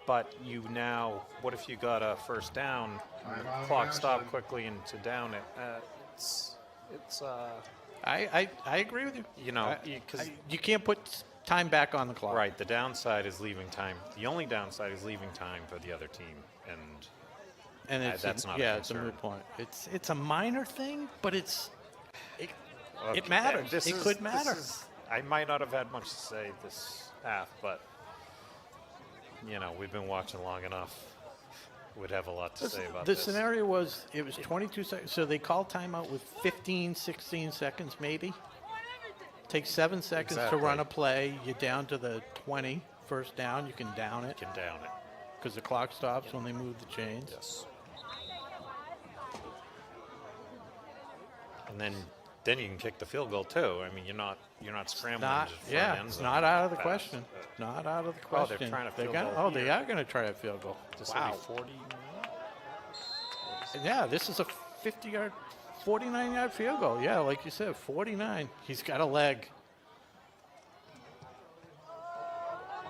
But you now, what if you got a first down? And the Timeout, clock stopped Ashland. quickly and to down it. It's I agree with you. you know, because You can't put time back on the clock. right, the downside is leaving time. The only downside is leaving time for the other team, and And it's that's not a yeah, it's a concern. moot point. It's a minor thing, but it okay, matters. this It is- could this matter. is- I might not have had much to say this half, but you know, we've been watching long enough. Would have a lot to say about The this. scenario was it was 22 seconds, so they called timeout with 15, 16 seconds maybe. Takes 7 seconds to run a play. You're down to the 20, first down. You can down it Can down it. because the clock stops when they move the chains. Yes. And then then you can kick the field goal too. I mean, you're not scrambling Not, just for an end it's zone not out of the pass. question. Not out of the Oh, question. they're trying to They're field gonna- goal Oh, they here. are going to try a field goal. This Wow. will be 40. Yeah, this is a 50-yard, 49-yard field goal. Yeah, like you said, 49. He's got a leg.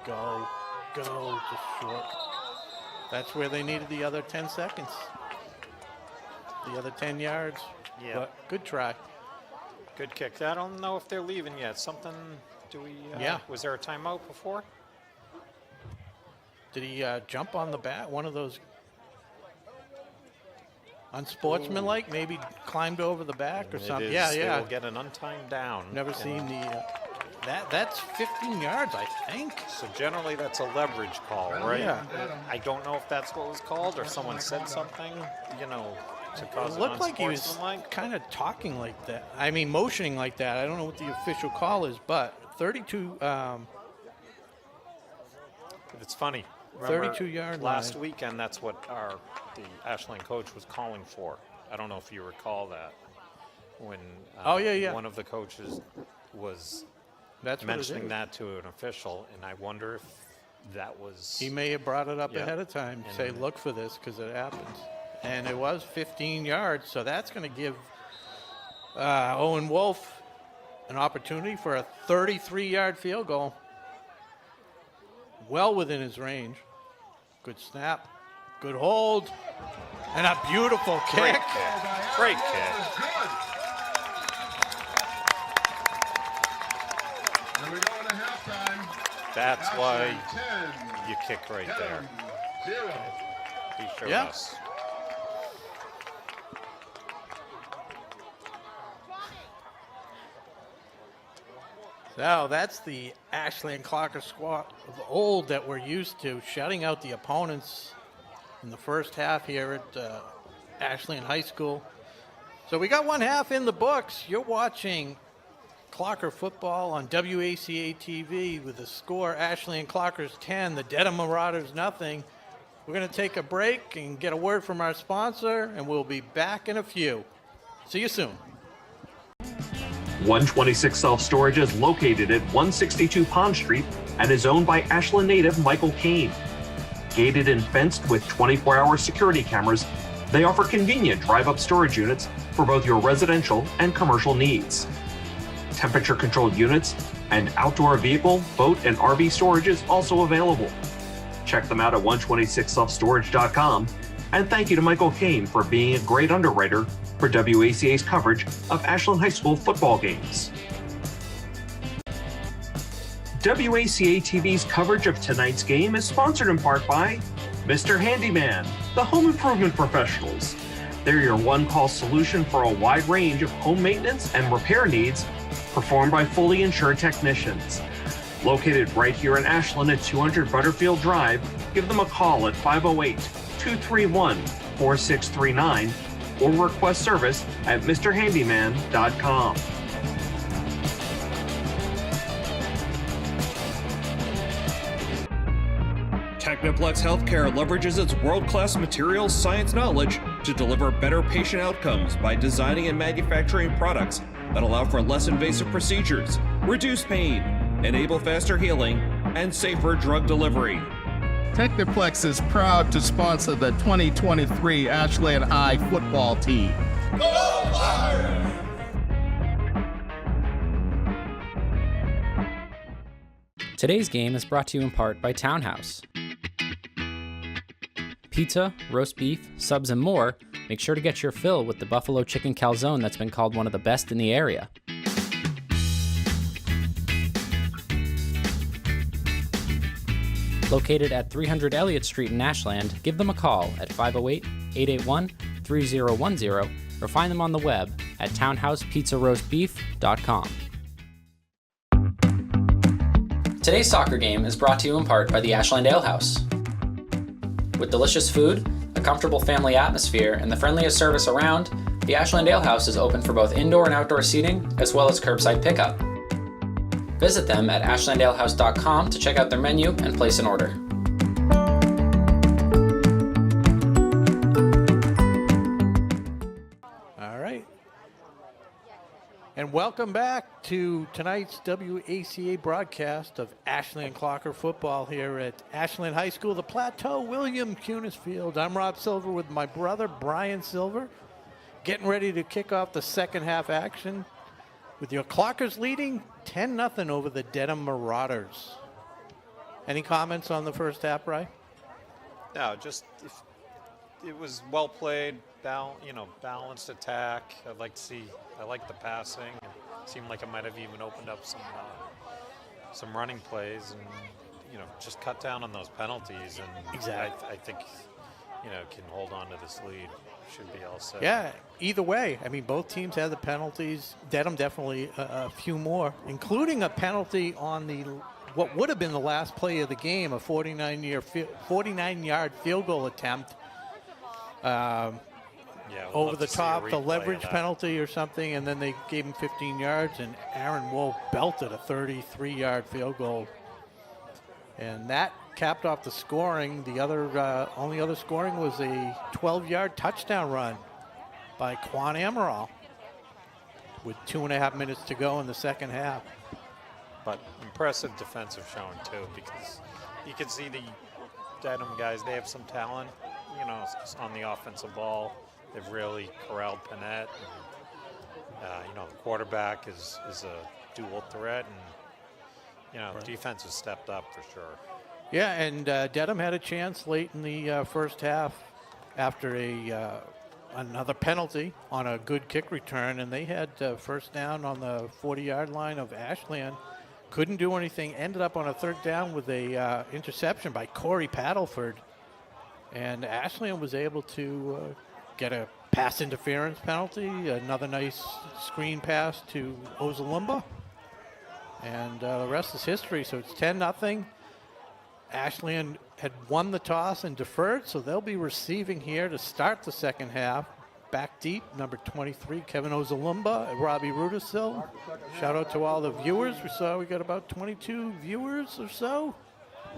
Go, just short. That's where they needed the other 10 seconds. The other 10 yards. Yeah. But good try. Good kick. I don't know if they're leaving yet. Something, do we, Yeah. was there a timeout before? Did he jump on the bat? One of those unsportsmanlike? Maybe climbed over the back or something. It is, Yeah, They yeah. will get an untimed down. Never And seen the. That's 15 yards, I think. So generally that's a leverage call, right? Yeah. I don't know if that's what was called or someone said something, to cause It looked like he was unsportsmanlike. kind of talking like that. I mean, motioning like that. I don't know what the official call is, but 32. It's funny. Remember 32-yard last line. weekend, that's what the Ashland coach was calling for. I don't know if you recall that when yeah. one of the coaches was That's what it mentioning is. that to an official, and I wonder if that was. He may have brought it up Yep. ahead of time. And Say, then- look for this because it happens. And it was 15 yards, so that's going to give Owen Wolf an opportunity for a 33-yard field goal. Well within his range. Good snap. Good hold. And a beautiful Great kick. kick. Great kick. Good. And we go into halftime. That's why Ashland 10. you kick right there. Dedham 0. He showed Yeah. us. So that's the Ashland Clocker squad of old that we're used to, shutting out the opponents in the first half here at Ashland High School. So we got one half in the books. You're watching Clocker football on WACA-TV with the score Ashland Clockers 10, the Dedham Marauders nothing. We're going to take a break and get a word from our sponsor, and we'll be back in a few. See you soon. 126 Self-Storage is located at 162 Pond Street and is owned by Ashland native Michael Kane. Gated and fenced with 24-hour security cameras, they offer convenient drive-up storage units for both your residential and commercial needs. Temperature-controlled units and outdoor vehicle, boat, and RV storage is also available. Check them out at 126selfstorage.com, and thank you to Michael Kane for being a great underwriter for WACA's coverage of Ashland High School football games. WACA-TV's coverage of tonight's game is sponsored in part by Mr. Handyman, the home improvement professionals. They're your one-call solution for a wide range of home maintenance and repair needs performed by fully insured technicians. Located right here in Ashland at 200 Butterfield Drive, give them a call at 508-231-4639 or request service at mrhandyman.com. Technoplex Healthcare leverages its world-class materials science knowledge to deliver better patient outcomes by designing and manufacturing products that allow for less invasive procedures, reduce pain, enable faster healing, and safer drug delivery. Technoplex is proud to sponsor the 2023 Ashland High football team. Today's game is brought to you in part by Townhouse. Pizza, roast beef, subs, and more. Make sure to get your fill with the buffalo chicken calzone that's been called one of the best in the area. Located at 300 Elliott Street in Ashland, give them a call at 508-881-3010 or find them on the web at townhousepizzaroastbeef.com. Today's soccer game is brought to you in part by the Ashland Ale House. With delicious food, a comfortable family atmosphere, and the friendliest service around, the Ashland Ale House is open for both indoor and outdoor seating, as well as curbside pickup. Visit them at ashlandalehouse.com to check out their menu and place an order. All right. And welcome back to tonight's WACA broadcast of Ashland Clocker football here at Ashland High School, the Plateau, William Cunis Field. I'm Rob Silver with my brother, Brian Silver, getting ready to kick off the second half action with your Clockers leading 10-0 over the Dedham Marauders. Any comments on the first half, Brian? No, just it was well played, balanced attack. I like the passing. It seemed like it might have even opened up some running plays, and just cut down on those penalties. And exactly. I think can hold on to this lead. Should be all set. Yeah, either way. I mean, both teams had the penalties. Dedham definitely a few more, including a penalty on what would have been the last play of the game, a 49-yard field goal attempt. Over the top, the leverage penalty or something, and then they gave him 15 yards, and Aaron Woe belted a 33-yard field goal. And that capped off the scoring. The only other scoring was a 12-yard touchdown run by Quan Amaral with 2.5 minutes to go in the second half. But impressive defensive showing, too, because you can see the Dedham guys, they have some talent, on the offensive ball. They've really corralled Panett. And, the quarterback is a dual threat, and, Right. defense has stepped up for sure. Yeah, and Dedham had a chance late in the first half after another penalty on a good kick return, and they had first down on the 40-yard line of Ashland. Couldn't do anything. Ended up on a third down with a interception by Corey Paddleford, and Ashland was able to get a pass interference penalty, another nice screen pass to Ozalumba, and the rest is history. So it's 10-0. Ashland had won the toss and deferred, so they'll be receiving here to start the second half. Back deep, number 23, Kevin Ozalumba, Robbie Rudisil. Shout out to all the viewers. We got about 22 viewers or so.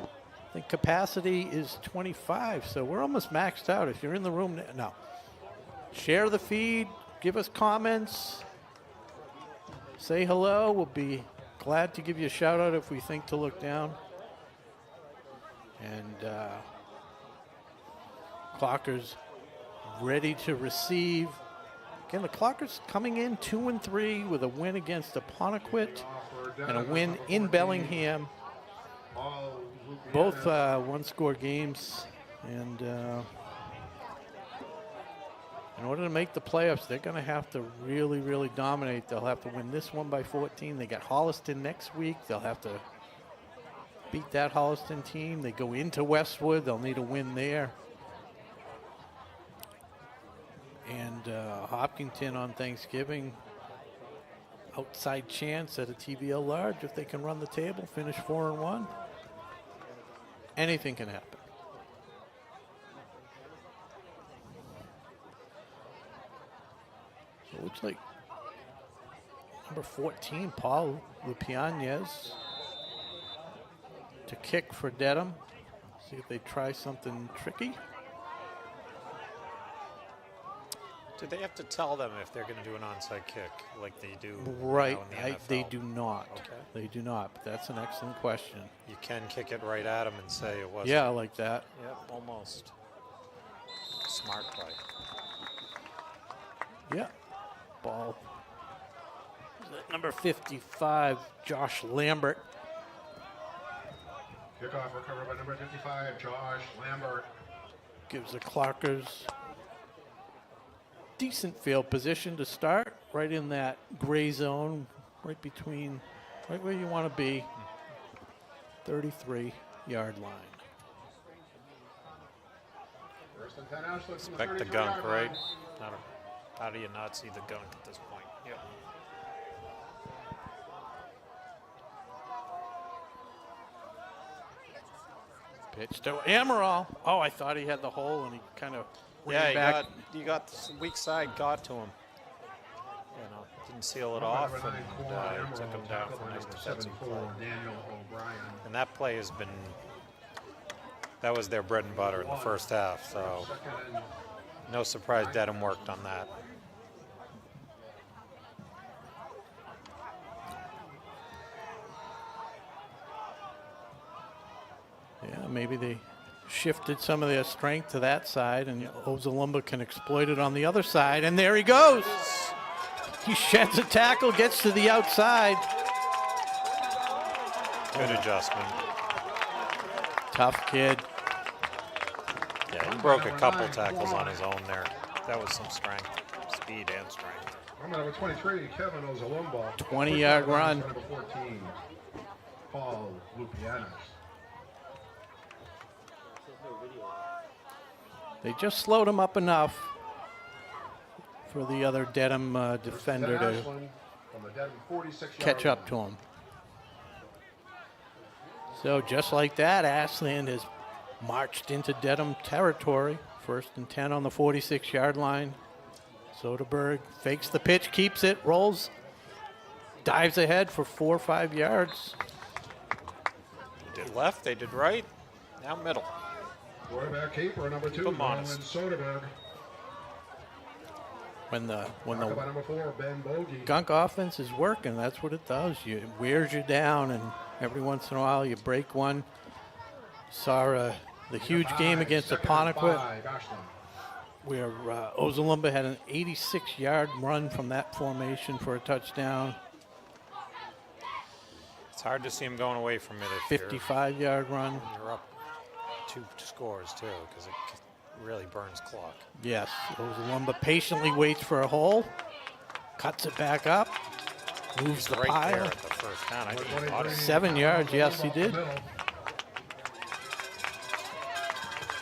I think capacity is 25, so we're almost maxed out. If you're in the room now, share the feed, give us comments, say hello. We'll be glad to give you a shout out if we think to look down. And Clockers ready to receive. Again, the Clockers coming in 2-3 with a win against Apponequet and a win in Bellingham. Both one-score games. And in order to make the playoffs, they're going to have to really, really dominate. They'll have to win this one by 14. They got Holliston next week. They'll have to beat that Holliston team. They go into Westwood. They'll need a win there. And Hopkinton on Thanksgiving. Outside chance at a TBL large if they can run the table, finish 4-1. Anything can happen. So it looks like number 14, Paul Lupianez, to kick for Dedham. See if they try something tricky. Do they have to tell them if they're going to do an onside kick like they do Right, now in the NFL? they do not. Okay. They do not, but that's an excellent question. You can kick it right at them and say it wasn't. Yeah, like that. Yep, almost. Smart play. Yeah. Ball. Number 55, Josh Lambert. Kickoff recovered by number 55, Josh Lambert. Gives the Clockers decent field position to start, right in that gray zone, right where you want to be, 33-yard line. First and 10 Ashland. Expect the gunk, right? How do you not see the gunk at this point? Yep. Pitch to Amaral. Oh, I thought he had the hole, and he kind of ran back. You got the weak side got to him. Didn't seal it off, and took him down for a nice defensive play. Daniel O'Brien. And that play has been, that was their bread and butter in the first half, so no surprise Dedham worked on that. Yeah, maybe they shifted some of their strength to that side, and Ozalumba can exploit it on the other side. And there he goes. He sheds a tackle, gets to the outside. Good adjustment. Tough kid. Yeah, he broke a couple tackles on his own there. That was some strength, speed and strength. Number 23, Kevin Ozalumba. 20-yard run. Number 14, Paul Lupianos. They just slowed him up enough for the other Dedham defender to catch up to him. So just like that, Ashland has marched into Dedham territory. 1st and 10 on the 46-yard line. Soderberg fakes the pitch, keeps it, rolls, dives ahead for 4 or 5 yards. They did left, they did right, now middle. Quarterback keeper, number 2, Come on. Soderberg. When the Number 4, Ben Bogey. gunk offense is working, that's what it does. It wears you down, and every once in a while you break one. Saw the huge game against Apponequet, where Ozalumba had an 86-yard run from that formation for a touchdown. It's hard to see him going away from it if 55-yard run. you're up 2 scores too, because it really burns clock. Yes, Ozalumba patiently waits for a hole, cuts it back up, moves the Right there pile. at the first down. I think he caught it. 7 yards, yes, he did.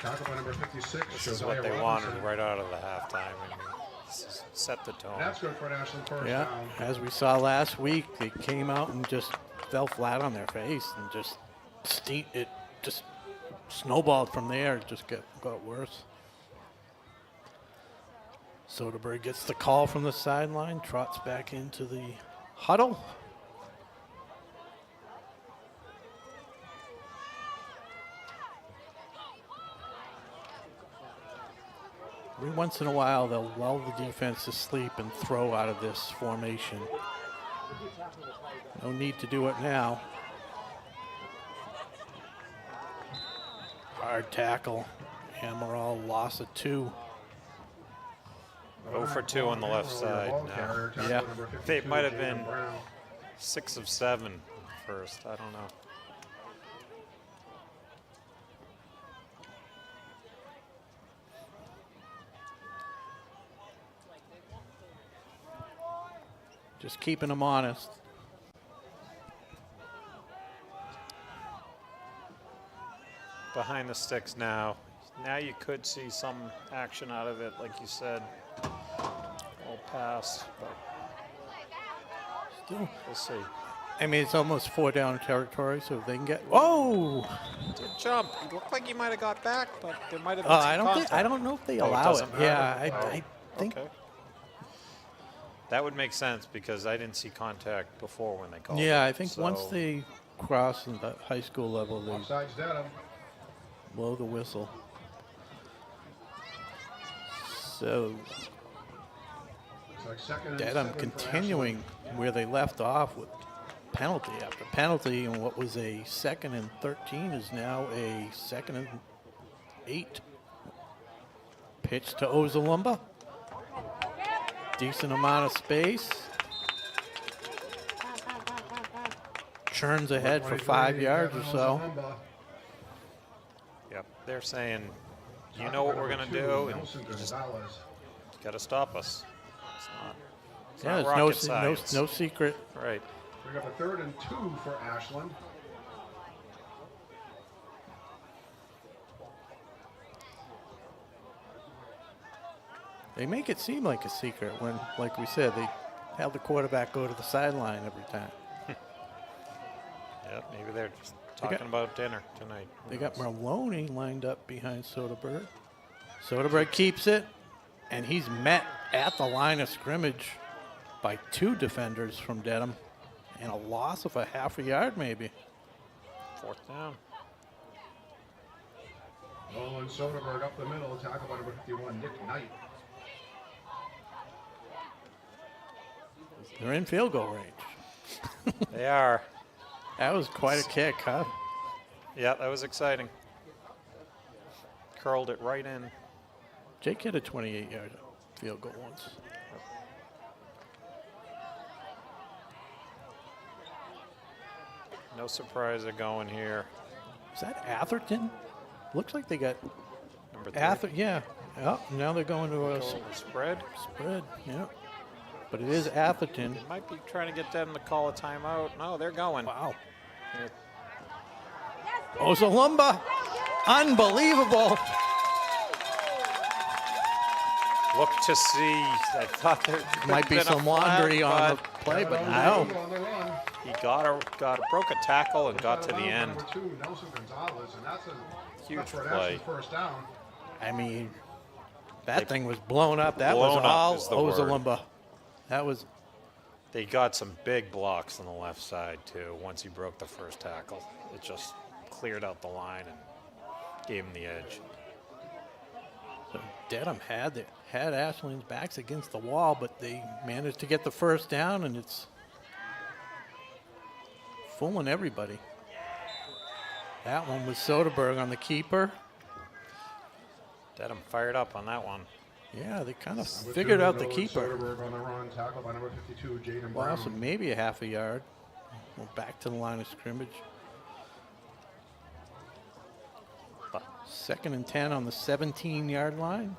Tackle by number 56. This is what they wanted right out of the halftime. I mean, set the tone. That's good for an Ashland first Yeah, down. as we saw last week, they came out and just fell flat on their face and just it just snowballed from there. It just got worse. Soderberg gets the call from the sideline, trots back into the huddle. Every once in a while, they'll lull the defense to sleep and throw out of this formation. No need to do it now. Hard tackle. Amaral loss of 2. 0 for 2 on the left side now. Yeah. They might have been 6 of 7 first. I don't know. Just keeping them honest. Behind the sticks now. Now you could see some action out of it, like you said. All pass, but Still, we'll see. I mean, it's almost 4 down territory, so if they can get. Whoa! Did jump. It looked like he might have got back, but there might have been some I don't know if they Oh, it allow it. doesn't matter? Yeah, Oh, I think. Okay. That would make sense because I didn't see contact before when they called. Yeah, it, I think so once they cross in the high school level, they Offsides Dedham. blow the whistle. So It's like second and Dedham 7 for continuing where they left off with penalty after penalty, and what was a 2nd and 13 is now a 2nd and 8. Pitch to Ozalumba. Decent amount of space. Churns ahead for 5 yards or so. Yep, they're saying, you know what we're gonna do, and you just gotta stop us. It's Yeah, not there's rocket science. no secret. Right. We got a 3rd and 2 for Ashland. They make it seem like a secret when, like we said, they have the quarterback go to the sideline every time. Yep, maybe they're just talking about dinner tonight. Who They got knows? Maloney lined up behind Soderberg. Soderberg keeps it, and he's met at the line of scrimmage by 2 defenders from Dedham, and a loss of a half a yard maybe. 4th down. Nolan Soderberg up the middle, tackle by number 51, Nick Knight. They're in field goal range. They are. That was quite a kick, huh? Yeah, that was exciting. Curled it right in. Jake hit a 28-yard field goal once. No surprise they're going here. Is that Atherton? Looks like they got Number 3. Atherton. Yeah. Oh, now they're going to a Spread. spread. Yeah. But it is Atherton. They might be trying to get them to call a timeout. No, they're going. Wow. Yeah. Ozalumba. Unbelievable. Look to see. I thought there Might be been a some laundry flag, on the play, but no. On the run. he broke a tackle and got to the end. Number 2, Nelson Gonzalez, and that's a Huge for an play. actual first down. I mean, that thing was blown up. That Blown was up all is the word. Ozalumba. That was They got some big blocks on the left side too. Once he broke the first tackle, it just cleared out the line and gave him the edge. so Dedham had Ashland's backs against the wall, but they managed to get the first down, and it's fooling everybody. That one was Soderberg on the keeper. Dedham fired up on that one. Yeah, they kind of Number figured 2, out the Noah keeper. Soderberg on the run, tackled by number 52, Jaden Well, Brown. so maybe a half a yard. We're back to the line of scrimmage. 2nd and 10 on the 17-yard line.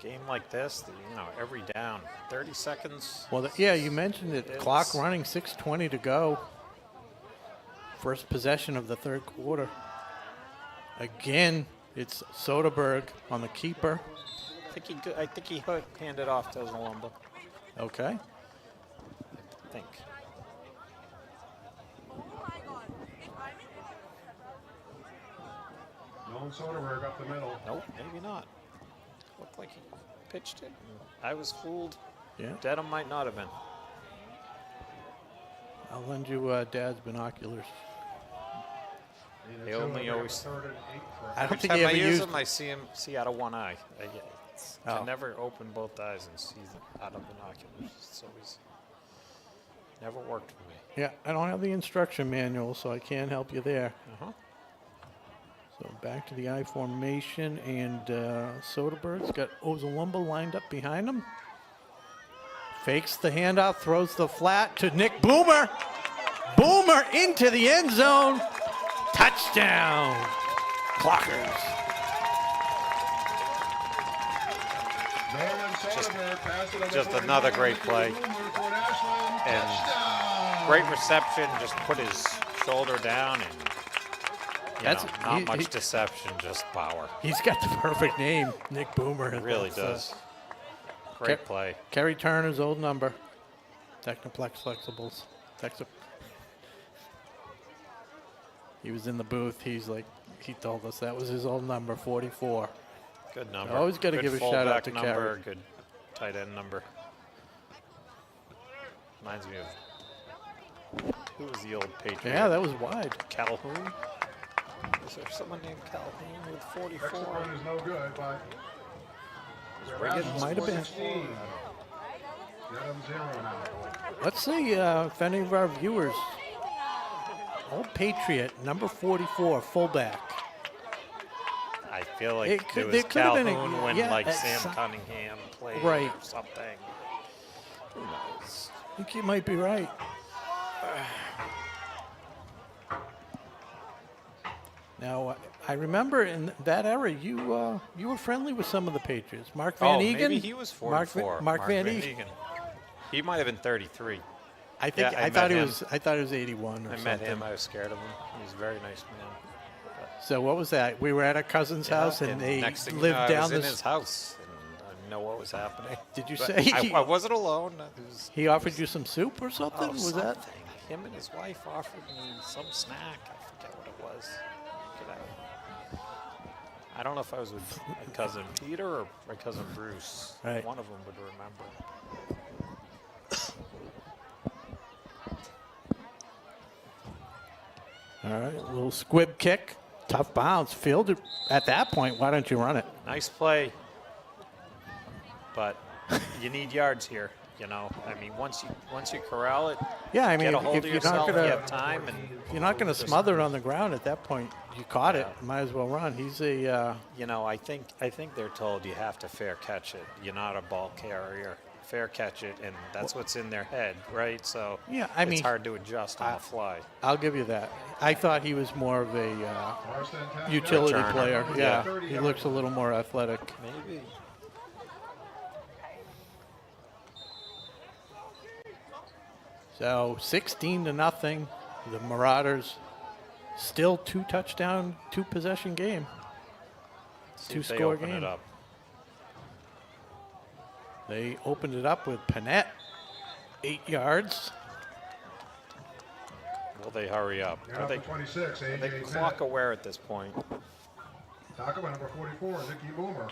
Game like this, every down, 30 seconds. Well, yeah, you mentioned it. Clock It's- running, 6:20 to go. First possession of the third quarter. Again, it's Soderberg on the keeper. I think he handed off to Ozalumba. Okay. I think. Nolan Soderberg up the middle. Nope, maybe not. Looked like he pitched it. I was fooled. Yeah. Dedham might not have been. I'll lend you Dad's binoculars. They only always. 3rd and 8 for I don't Every think time he I ever use used. them, I see out of one eye. I Oh. can never open both eyes and see out of binoculars. It's always never worked for me. Yeah, I don't have the instruction manual, so I can't help you there. So back to the I formation, and Soderberg's got Ozalumba lined up behind him. Fakes the handoff, throws the flat to Nick Boomer. Boomer into the end zone. Touchdown. Clockers. Nolan Soderberg passed it over just 49 another great play. Boomer for an Ashland And touchdown. great reception. Just put his shoulder down and not much deception, just power. He's got the perfect name, Nick Boomer. Really That's, does. Great play. Kerry Turner's old number. Technoplex Flexibles. He was in the booth. He told us that was his old number, 44. Good number. Always gotta Good give a shout out fullback to number, Kerry. Good tight end number. Reminds me of who was the old Patriot? Yeah, that was wide. Calhoun. Is there someone named Calhoun with 44? Exit run is no good, but Riggins? Might have been. 16. Dedham 0 now. Let's see if any of our viewers. Old Patriot, number 44, fullback. I feel like It could- it there was could have been a- Calhoun when yeah, like at Sam some- Cunningham played Right. or something. Who knows? I think you might be right. Now, I remember in that era, you were friendly with some of the Patriots. Mark Van Egan. Maybe he was 44. Mark Van Egan. He might have been 33. I think Yeah, I I thought met he him. was. I thought he was 81 or I something. met him. I was scared of him. He was a very nice man. So what was that? We were at a cousin's house, and they next thing you lived know, I down was in this. his house, and I didn't know what was happening. Did you But say I wasn't alone? It was, he offered you some soup or something? oh, Was that? something. Him and his wife offered me some snack. I forget what it was. I don't know if I was with my cousin Peter or my cousin Bruce. Right. One of them would remember. All right, a little squib kick, tough bounce, fielded. At that point, why don't you run it? Nice play, but you need yards here. You know, I mean, once you corral it, Yeah, I mean, get a if hold of you're not yourself, you gonna, have time, and if you're not gonna smother it on the ground at that point, you caught it. Yeah. Might as well run. He's a. you know, I think they're told you have to fair catch it. You're not a ball carrier. Fair catch it, and that's what's in their head, right? So Yeah, I mean, it's hard to adjust on the fly. I'll give you that. I thought he was more of a Marston tackle. utility Returner. player. Yeah. Yeah, he looks a little more athletic. Maybe. So 16-0. The Marauders still 2 touchdown, 2 possession game. See if they 2-score open game. it up. They opened it up with Panette, 8 yards. Will they hurry up? You're Are up they, to 26, are they AJ clock Bennett. aware at this point? Tackle by number 44, Nicky Boomer.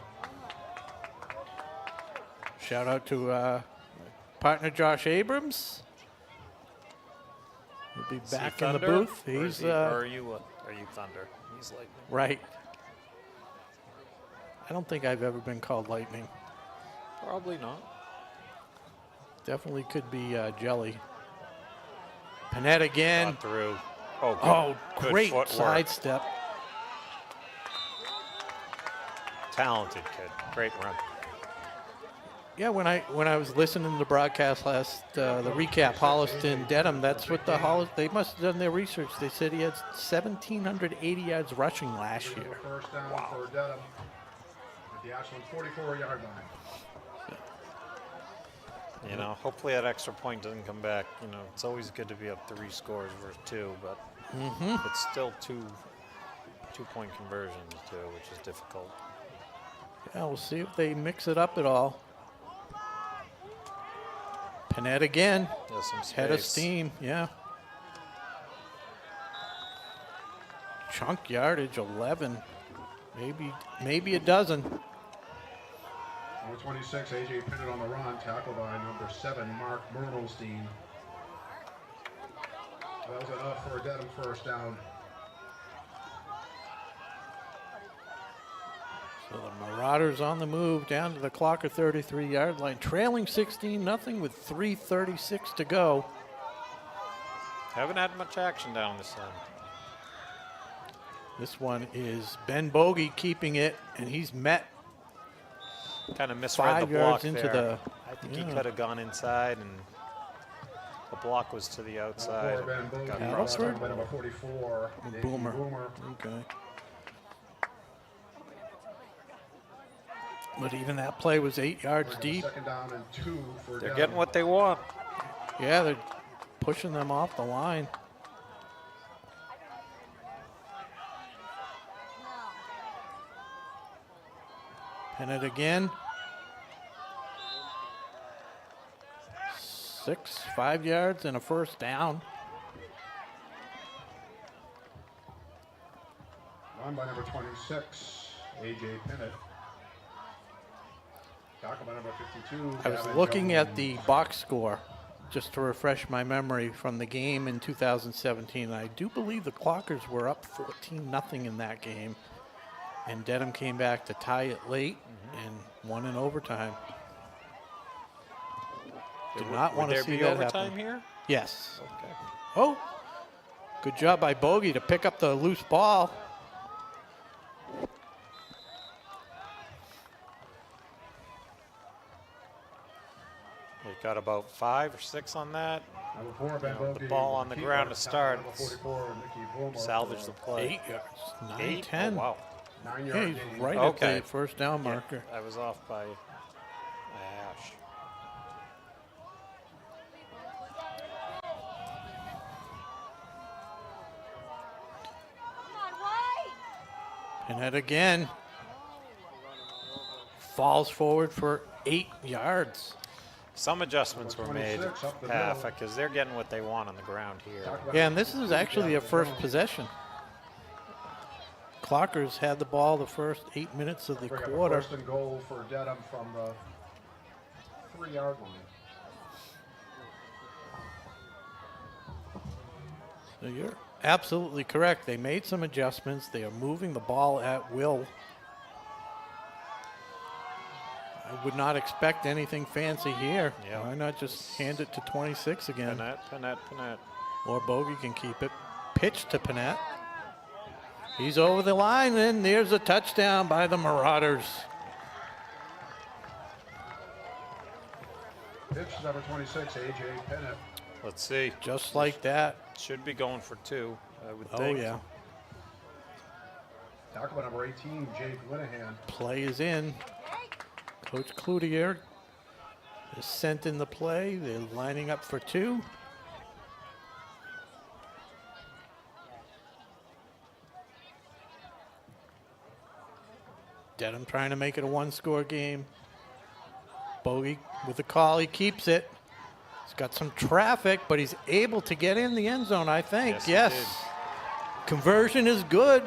Shout out to partner Josh Abrams. He'll be Is he back in the Thunder? booth. Or is He's he, or are you Thunder? He's like right. I don't think I've ever been called lightning. probably not. Definitely could be Jelly. Panette again. Got through. Oh, good, Oh, good great footwork. sidestep. Talented kid. Great run. Yeah, when I was listening to the broadcast last, the recap, Holliston, Dedham, that's what they must have done their research. They said he had 1,780 yards rushing last year. First down for Dedham at the Ashland 44-yard line. You know, hopefully that extra point doesn't come back. You know, it's always good to be up 3 scores versus 2, but it's still two-point conversions too, which is difficult. Yeah, we'll see if they mix it up at all. Panette again, There's some space. head of steam, yeah. Chunk yardage, 11, maybe a dozen. Number 26, AJ Pinnett on the run, tackled by number 7, Mark Murnelstein. That was enough for a Dedham first down. So the Marauders on the move down to the Clocker 33-yard line, trailing 16-0 with 3:36 to go. Haven't had much action down this end. This one is Ben Bogey keeping it, and he's met Kind of misread 5 the block yards into there. the. I think he yeah. could have gone inside, and the block was to the outside. For Ben Bogey, Got Yeah. crossed by over. number 44, Nicky Boomer. Boomer. Okay. But even that play was 8 yards deep. Second down and 2 for They're Dedham. getting what they want. Yeah, they're pushing them off the line. Pin it again. 5 yards and a first down. Run by number 26, AJ Pinnett. Tackle by number 52. I was Gavin looking at Jones. the box score just to refresh my memory from the game in 2017. I do believe the Clockers were up 14-0 in that game, and Dedham came back to tie it late and won in overtime. Did not want to Would see there be that overtime happen. here? Yes. Okay. Oh, good job by Bogey to pick up the loose ball. They got about 5 or 6 on that. Number 4, Ben You know, the Bogey. ball on the Keeper. ground to start. Number 44, Nicky Boomer. Salvage the play. 8 yards, 9, 8? 10. Oh, wow. 9 Yeah, yard he's gain. right Okay. at the first down Yeah, marker. I was off by a hash. Come on, White! And it again. Falls forward for 8 yards. Some adjustments were made 26 up the half middle. because they're getting what they want on the ground here. Yeah, and this is actually a first possession. Clockers had the ball the first 8 minutes of the Bring up a quarter. first and goal for Dedham from the 3-yard line. So you're absolutely correct. They made some adjustments. They are moving the ball at will. I would not expect anything fancy here. Yeah. Why not just hand it to 26 again? Panette. Or Bogey can keep it. Pitch to Panette. He's over the line, and there's a touchdown by the Marauders. Pitch number 26, A.J. Pennant. Let's see. Just like that. Should be going for 2, I would Oh, think. yeah. Tackle by number 18, Jake Linehan. Play is in. Coach Cloutier is sent in the play. They're lining up for 2. Dedham trying to make it a 1-score game. Bogey with the call, he keeps it. He's got some traffic, but he's able to get in the end zone, I think. Yes, he did. Conversion is good.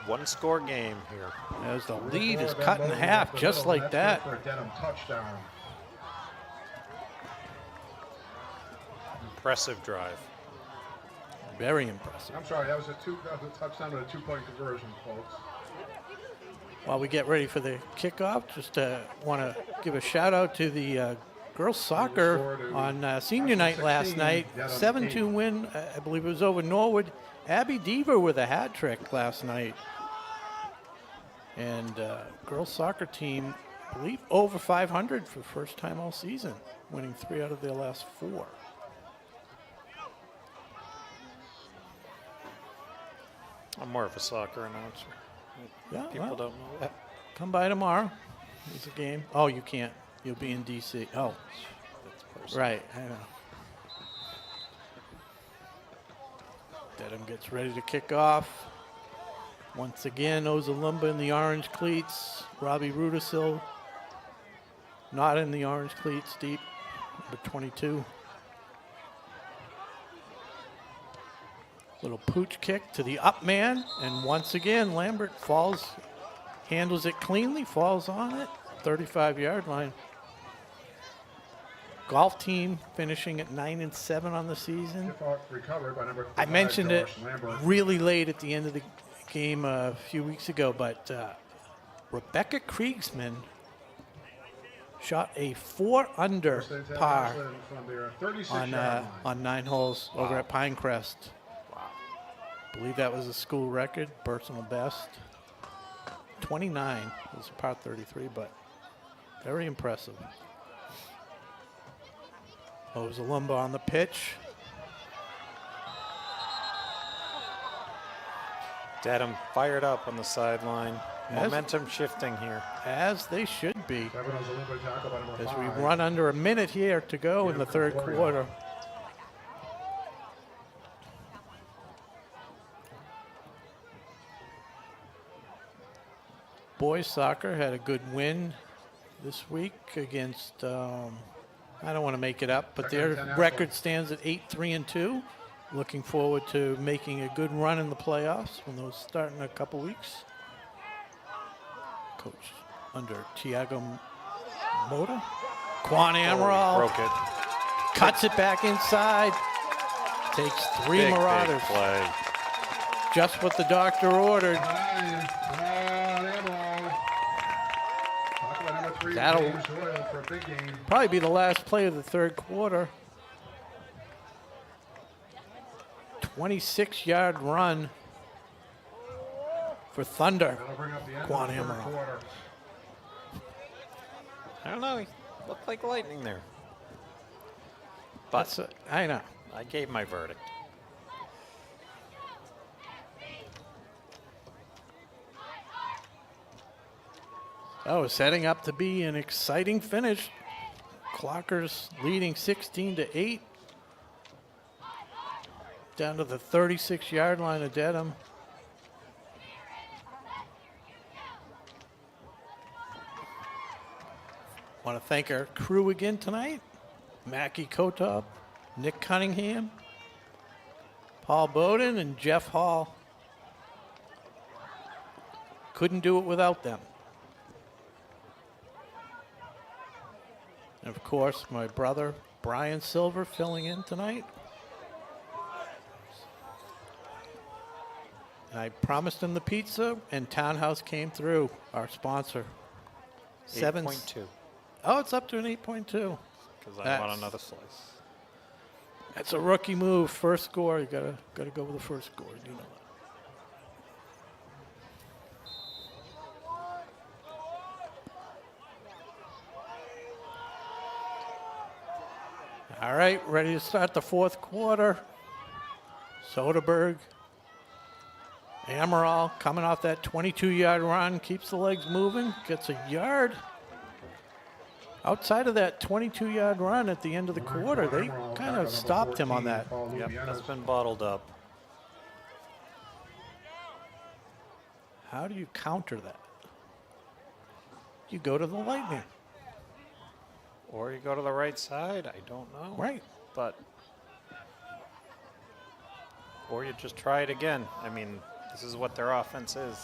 1-score game here. As the lead is cut in half, just like that. For a Dedham touchdown. Impressive drive. Very impressive. I'm sorry, that was a touchdown with a 2-point conversion, folks. While we get ready for the kickoff, just want to give a shout out to the girls soccer on senior night last night. 7-2 win, I believe it was over Norwood. Abby Deaver with a hat trick last night. And girls soccer team, I believe, over 500 for the first time all season, winning 3 out of their last 4. I'm more of a soccer announcer. Yeah, People well, don't know that. come by tomorrow. There's a game. Oh, you can't. You'll be in D.C. Oh, That's personal. right. I know. Dedham gets ready to kick off. Once again, Ozalumba in the orange cleats. Robbie Rudisil not in the orange cleats, deep, number 22. Little pooch kick to the up man, and once again, Lambert handles it cleanly, falls on it, 35-yard line. Golf team finishing at 9-7 on the season. Recovered by number 5, I mentioned it Josh Lambert. really late at the end of the game a few weeks ago, but Rebecca Kriegsman shot a 4-under First and 10 par Ashland from their 36-yard line. on 9 holes over at Pinecrest. I believe that was a school record, personal best. 29 was par 33, but very impressive. Ozalumba on the pitch. Dedham fired up on the sideline. Yes. Momentum shifting here. As they should be. Kevin Ozalumba tackle by number As 5. we run under a minute here to go in the third quarter. Boys soccer had a good win this week against, I don't want to make it up, but their record stands at 8-3-2. Looking forward to making a good run in the playoffs when those start in a couple weeks. Coach under Tiago Mota. Quan Amaral Broke it. cuts it back inside. Takes 3 Big Marauders. play. Just what the doctor ordered. That'll probably be the last play of the third quarter. 26-yard run for Thunder. Quan Amaral. I don't know. He looked like lightning there. But I know. I gave my verdict. Oh, setting up to be an exciting finish. Clockers leading 16-8. Down to the 36-yard line of Dedham. Want to thank our crew again tonight. Mackie Kotop, Nick Cunningham, Paul Bowden, and Jeff Hall. Couldn't do it without them. And of course, my brother, Brian Silver, filling in tonight. And I promised him the pizza, and Townhouse came through, our sponsor. 7. 8.2. Oh, it's up to an 8.2. Because I want another slice. That's a rookie move. First score. You gotta go with the first score. You know that. All right, ready to start the fourth quarter. Soderberg, Amaral coming off that 22-yard run, keeps the legs moving, gets a yard. Outside of that 22-yard run at the end of the quarter, they kind of stopped him on that. Yep, that's been bottled up. How do you counter that? You go to the Lightning. Or you go to the right side. I don't know. Right. But, or you just try it again. I mean, this is what their offense is.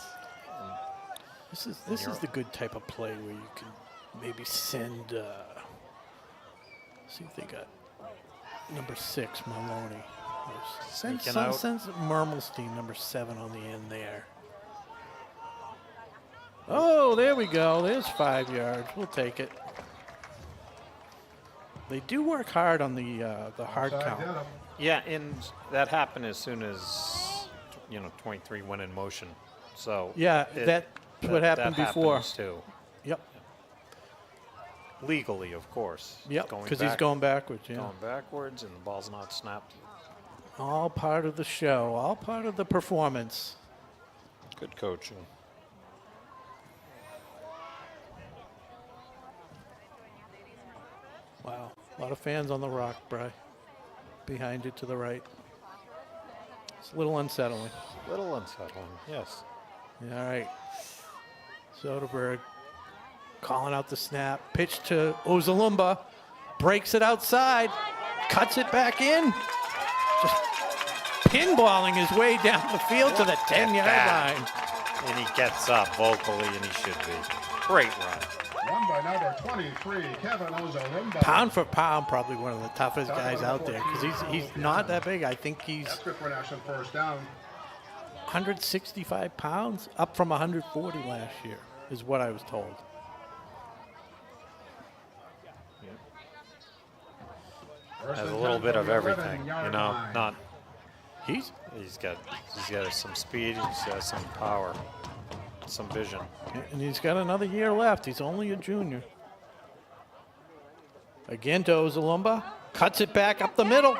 This is the good type of play where you can maybe send, see if they got number 6, Maloney. Send Mermelstein, number 7 on the end there. Oh, there we go. There's 5 yards. We'll take it. They do work hard on the hard count. Yeah, and that happened as soon as 23 went in motion. So yeah, that's what happened before. Too. Yep. Legally, of course. Yep. Because he's going backwards. Yeah. Going backwards, and the ball's not snapped. All part of the show. All part of the performance. Good coaching. Wow. A lot of fans on the rock, Bry. Behind it to the right. It's a little unsettling. Little unsettling, yes. All right. Soderberg calling out the snap. Pitch to Ozalumba. Breaks it outside. Cuts it back in. Just pinballing his way down the field to the 10-yard line. And he gets up vocally, and he should be. Great run. Won by number 23, Kevin Ozalumba. Pound for pound, probably one of the toughest guys out there because he's not that big. I think he's That's good for an action first down. 165 pounds, up from 140 last year, is what I was told. Has a little bit of everything, Not he's got some speed, he's got some power, some vision. And he's got another year left. He's only a junior. Again to Ozalumba. Cuts it back up the middle.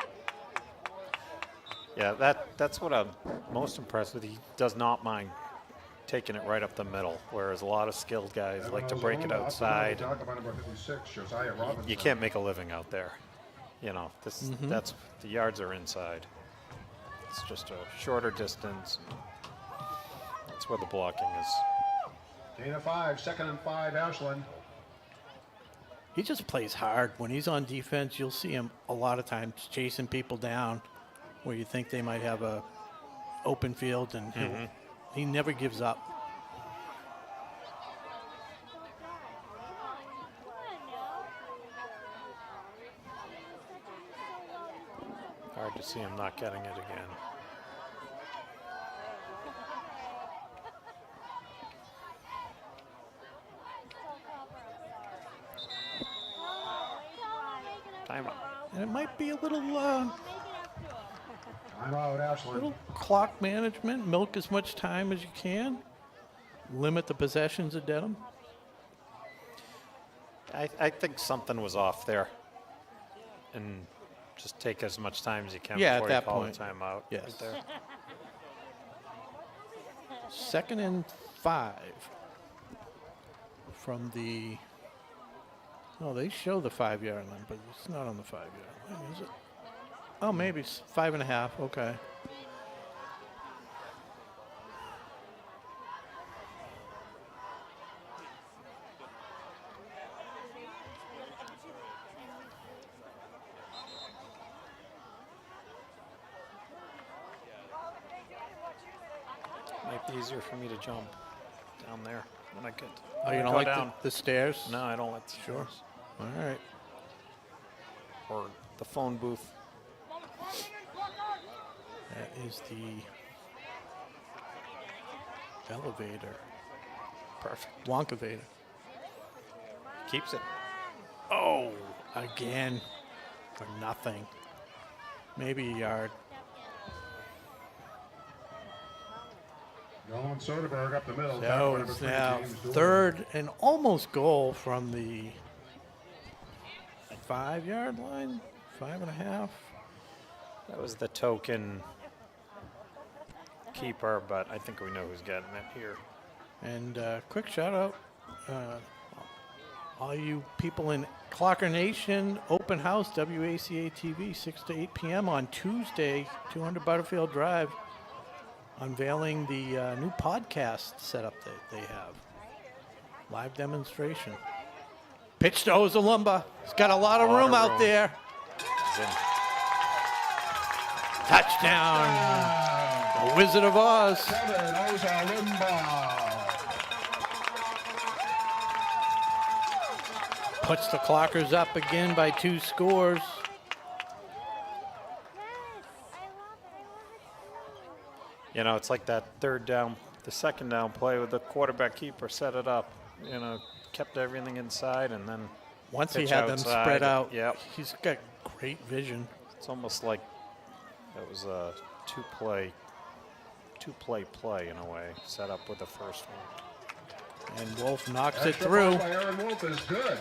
Yeah, that's what I'm most impressed with. He does not mind taking it right up the middle, whereas a lot of skilled guys like to break it outside. You can't make a living out there. That's the yards are inside. It's just a shorter distance. That's where the blocking is. Gain of 5, 2nd and 5, Ashland. He just plays hard. When he's on defense, you'll see him a lot of times chasing people down where you think they might have a open field, and he never gives up. Hard to see him not getting it again. Timeout. And it might be a little Timeout, Ashland. little clock management. Milk as much time as you can. Limit the possessions of Dedham. I think something was off there. And just take as much time as you can Yeah, before at you that call point. the timeout. Yes. Right there. 2nd and 5 from the. Oh, they show the 5-yard line, but it's not on the 5-yard line, is it? Oh, maybe it's 5.5. Okay. Might be easier for me to jump down there when I could. Oh, you don't go like down. the stairs? No, I don't like the Sure. stairs. All right. Or the phone booth. That is the elevator. Perfect. Wonkavator. Keeps it. Oh, again for nothing. Maybe a yard. Nolan Soderberg up the middle. So it's now third and almost goal from the 5-yard line, 5.5. That was the token keeper, but I think we know who's getting it here. And quick shout out, all you people in Clocker Nation, open house, WACA-TV, 6 to 8 p.m. on Tuesday, 200 Butterfield Drive, unveiling the new podcast setup that they have. Live demonstration. Pitch to Ozalumba. He's got a lot of room out there. He's in. Touchdown. The Wizard of Oz. Kevin Ozalumba. Puts the Clockers up again by 2 scores. You know, it's like that third down, the second down play with the quarterback keeper set it up. You know, kept everything inside and then Once he pitch had them outside. spread out, Yep. he's got great vision. It's almost like it was a two-play play in a way, set up with the first one. And Wolf knocks it Extra through. point by Aaron Wolf is good.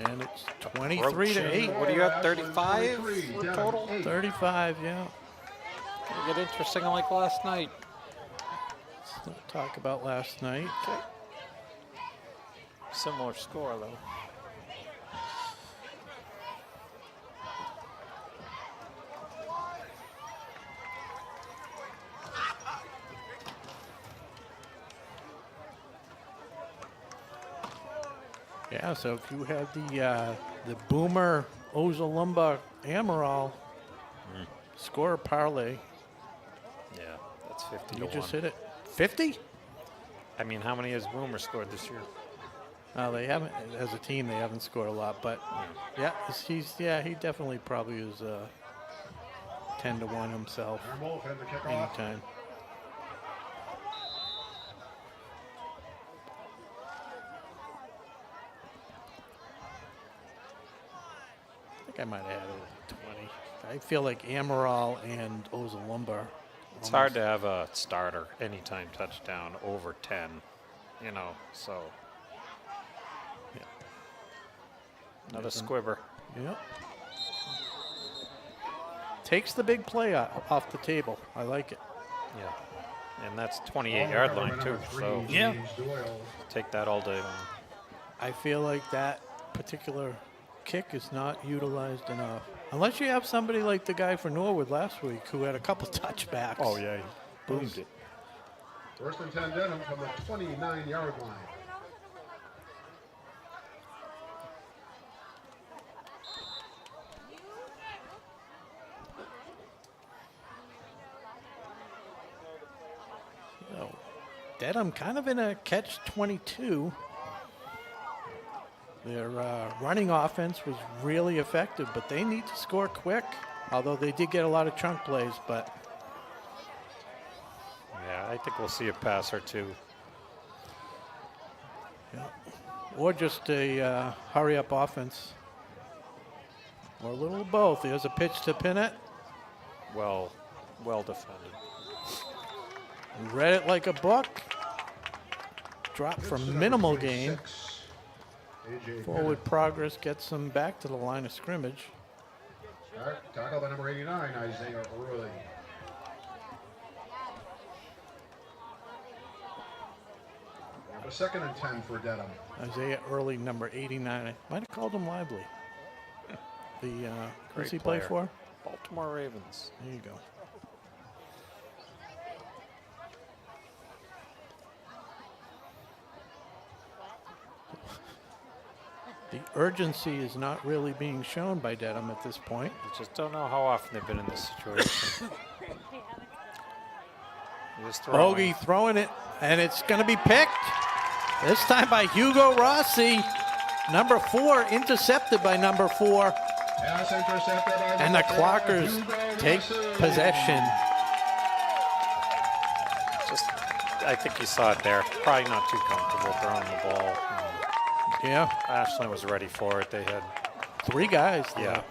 And it's 23 to 8. What do you have, 35 35 total? 35, yeah. Gonna get interesting like last night. Let's not talk about last night. Similar score, though. Yeah, so if you had the Boomer Ozalumba Amaral score parlay, Yeah, that's 50 you to just 1. hit it. 50? I mean, how many has Boomer scored this year? They haven't, as a team, they haven't scored a lot, but yeah, he definitely probably is 10 to 1 himself Aaron Wolf had the kickoff. anytime. I think I might have added 20. I feel like Amaral and Ozalumba. It's hard to have a starter anytime touchdown over 10, you know, so. Yeah. Another squibber. Yep. Takes the big play off the table. I like it. Yeah. And that's 28-yard line, too, so Yeah. take that all day long. I feel like that particular kick is not utilized enough. Unless you have somebody like the guy for Norwood last week who had a couple touchbacks. Oh, yeah, he boomed it. First and 10 Dedham from the 29-yard line. So, Dedham kind of in a catch-22. Their running offense was really effective, but they need to score quick, although they did get a lot of chunk plays, but Yeah, I think we'll see a pass or two. yeah. Or just a hurry-up offense. Or a little of both. There's a pitch to Pinnett. Well defended. Read it like a book. Drop from minimal gain. Forward progress gets them back to the line of scrimmage. Tackle by number 89, Isaiah Early. A second and 10 for Dedham. Isaiah Early, number 89. I might have called him Lively. The who's he play player. for? Baltimore Ravens. There you go. The urgency is not really being shown by Dedham at this point. You just don't know how often they've been in this situation. Just Bogey throwing it, and it's going to be picked. This time by Hugo Rossi. Number 4, intercepted by number 4. Pass intercepted by And the number 4, Clockers Hugo take Rossi. possession. Just I think you saw it there. Probably not too comfortable throwing the ball. Yeah. Ashland was ready for it. They had 3 guys. yeah.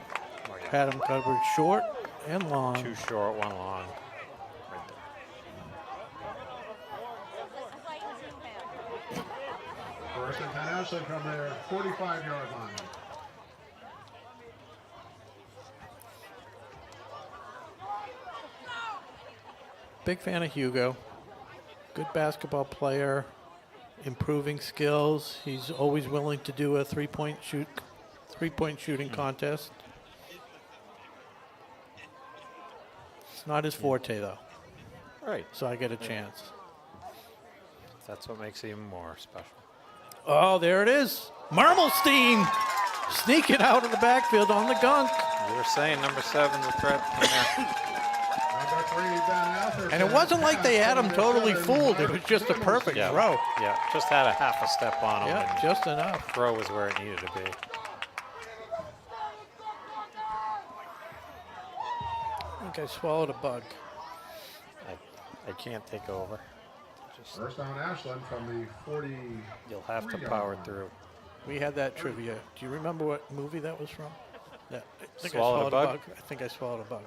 Had them covered short and long. 2 short, 1 long. Right there. First and 10 Ashland from their 45-yard line. Big fan of Hugo. Good basketball player. Improving skills. He's always willing to do a three-point shooting contest. It's not his forte though, Right. so I get a chance. That's what makes it even more special. Oh, there it is. Marmelstein sneaking out of the backfield on the gunk. You were saying number 7's a threat. Number 3, Ben Atherton. And it wasn't like they had him totally fooled. It was just a perfect Yeah. throw. Yeah, just had a half a step on him. Yeah, and just enough. throw was where it needed to be. I think I swallowed a bug. I can't take over. Just, First down Ashland from the 40. you'll have to power through. We had that trivia. Do you remember what movie that was from? I think Swallowed I a swallowed bug? I think I swallowed a bug.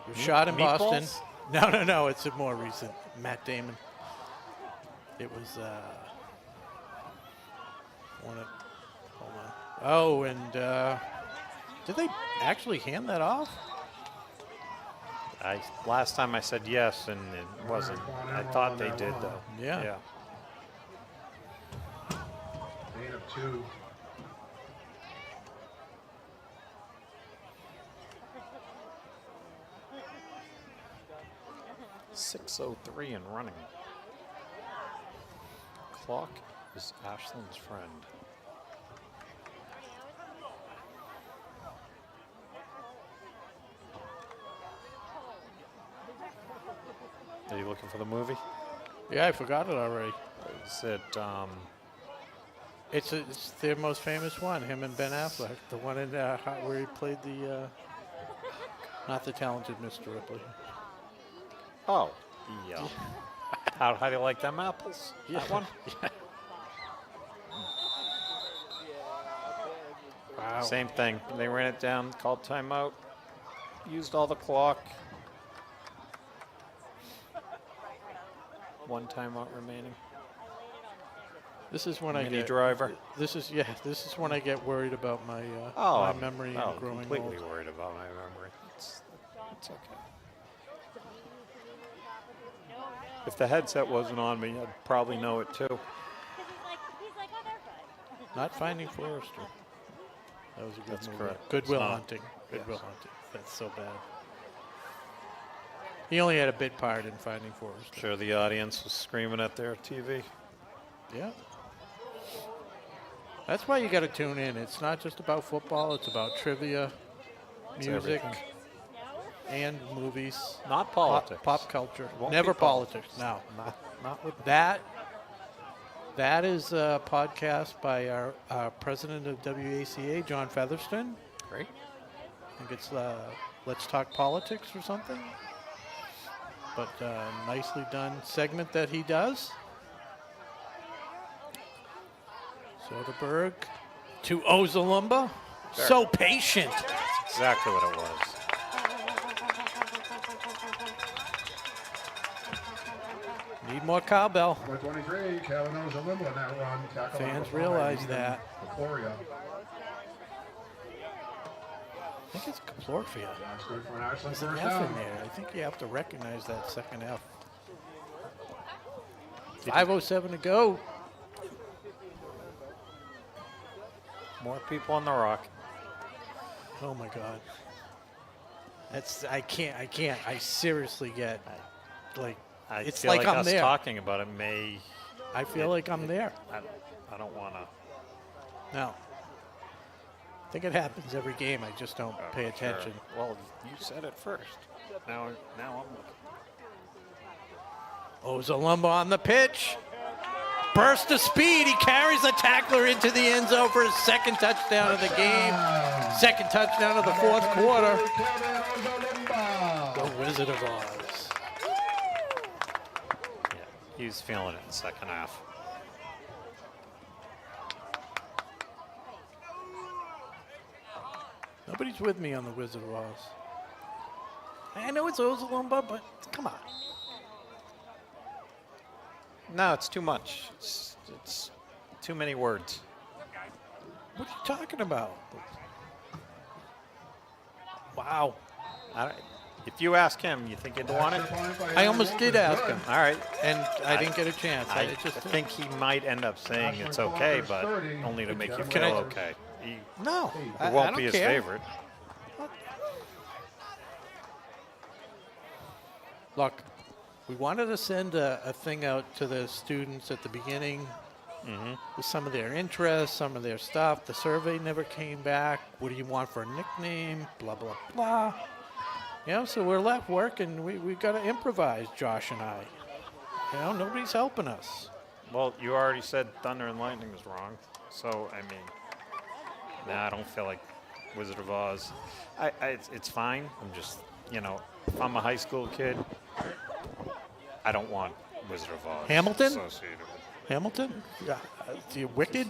It was shot in Boston. Meatballs? No. It's a more recent. Matt Damon. It was hold on. Oh, and did they actually hand that off? Last time I said yes, and it wasn't. I thought they did, though. Yeah. Yeah. Gain of 2. .603 and running. Clock is Ashland's friend. Are you looking for the movie? Yeah, I forgot it already. Is it, It's their most famous one, him and Ben Affleck. The one in where he played the, not the talented Mr. Ripley. oh, yeah. How do you like them apples? That one? Wow. Same thing. They ran it down, called timeout, used all the clock. 1 timeout remaining. This is when I Mini get driver. This is when I get worried about my my memory and growing completely old. worried about my memory. It's okay. If the headset wasn't on me, I'd probably know it too. He's like, oh, they're good. Not Finding Forrester. That was a good That's movie. correct. Goodwill It's not. Hunting. Goodwill Hunting. That's so bad. He only had a bit part in Finding Forrester. Sure, the audience was screaming at their TV. Yeah. That's why you got to tune in. It's not just about football. It's about trivia, music, everything. and movies. Not politics. Pop culture. Won't Never be politics. No. Not with That is a podcast by our president of WACA, John Featherston. Great. I think it's Let's Talk Politics or something. But nicely done segment that he does. Soderbergh to Ozalumba. So patient. That's exactly what it was. Need more cowbell. Number 23, Kevin Ozalumba on that run. Tackle Fans number 5, realize Edom that. Victoria. I think it's Caplorphia. That's good for an Ashland There's an first F down. in there. I think you have to recognize that second F. 5:07 to go. More people on the rock. Oh my God. I can't. I seriously get like I it's feel like I'm us there. talking about it may. I feel like I'm there. I don't want to. No. I think it happens every game. I just don't pay attention. Well, you said it first. Now I'm looking. Ozalumba on the pitch. Burst of speed. He carries the tackler into the end zone for his second touchdown of the game. Second touchdown of the fourth quarter. Kevin Ozalumba. The Wizard of Oz. He was feeling it in the second half. Nobody's with me on the Wizard of Oz. I know it's Ozalumba, but come on. No, it's too much. It's too many words. What are you talking about? Wow. If you ask him, you think he'd want it? I almost did ask him, All right. and I didn't get a chance. I just think he might end up saying it's okay, but only to make you Can feel I- okay. He no. it won't be his favorite. Look, we wanted to send a thing out to the students at the beginning with some of their interests, some of their stuff. The survey never came back. What do you want for a nickname? Blah, blah, blah. You know, so we're left working. We got to improvise, Josh and I. You know, nobody's helping us. Well, you already said Thunder and Lightning was wrong. So, I mean, nah, I don't feel like Wizard of Oz. It's fine. I'm just, you know, if I'm a high school kid, I don't want Wizard of Oz Hamilton? associated with. Hamilton? Yeah. You Wicked?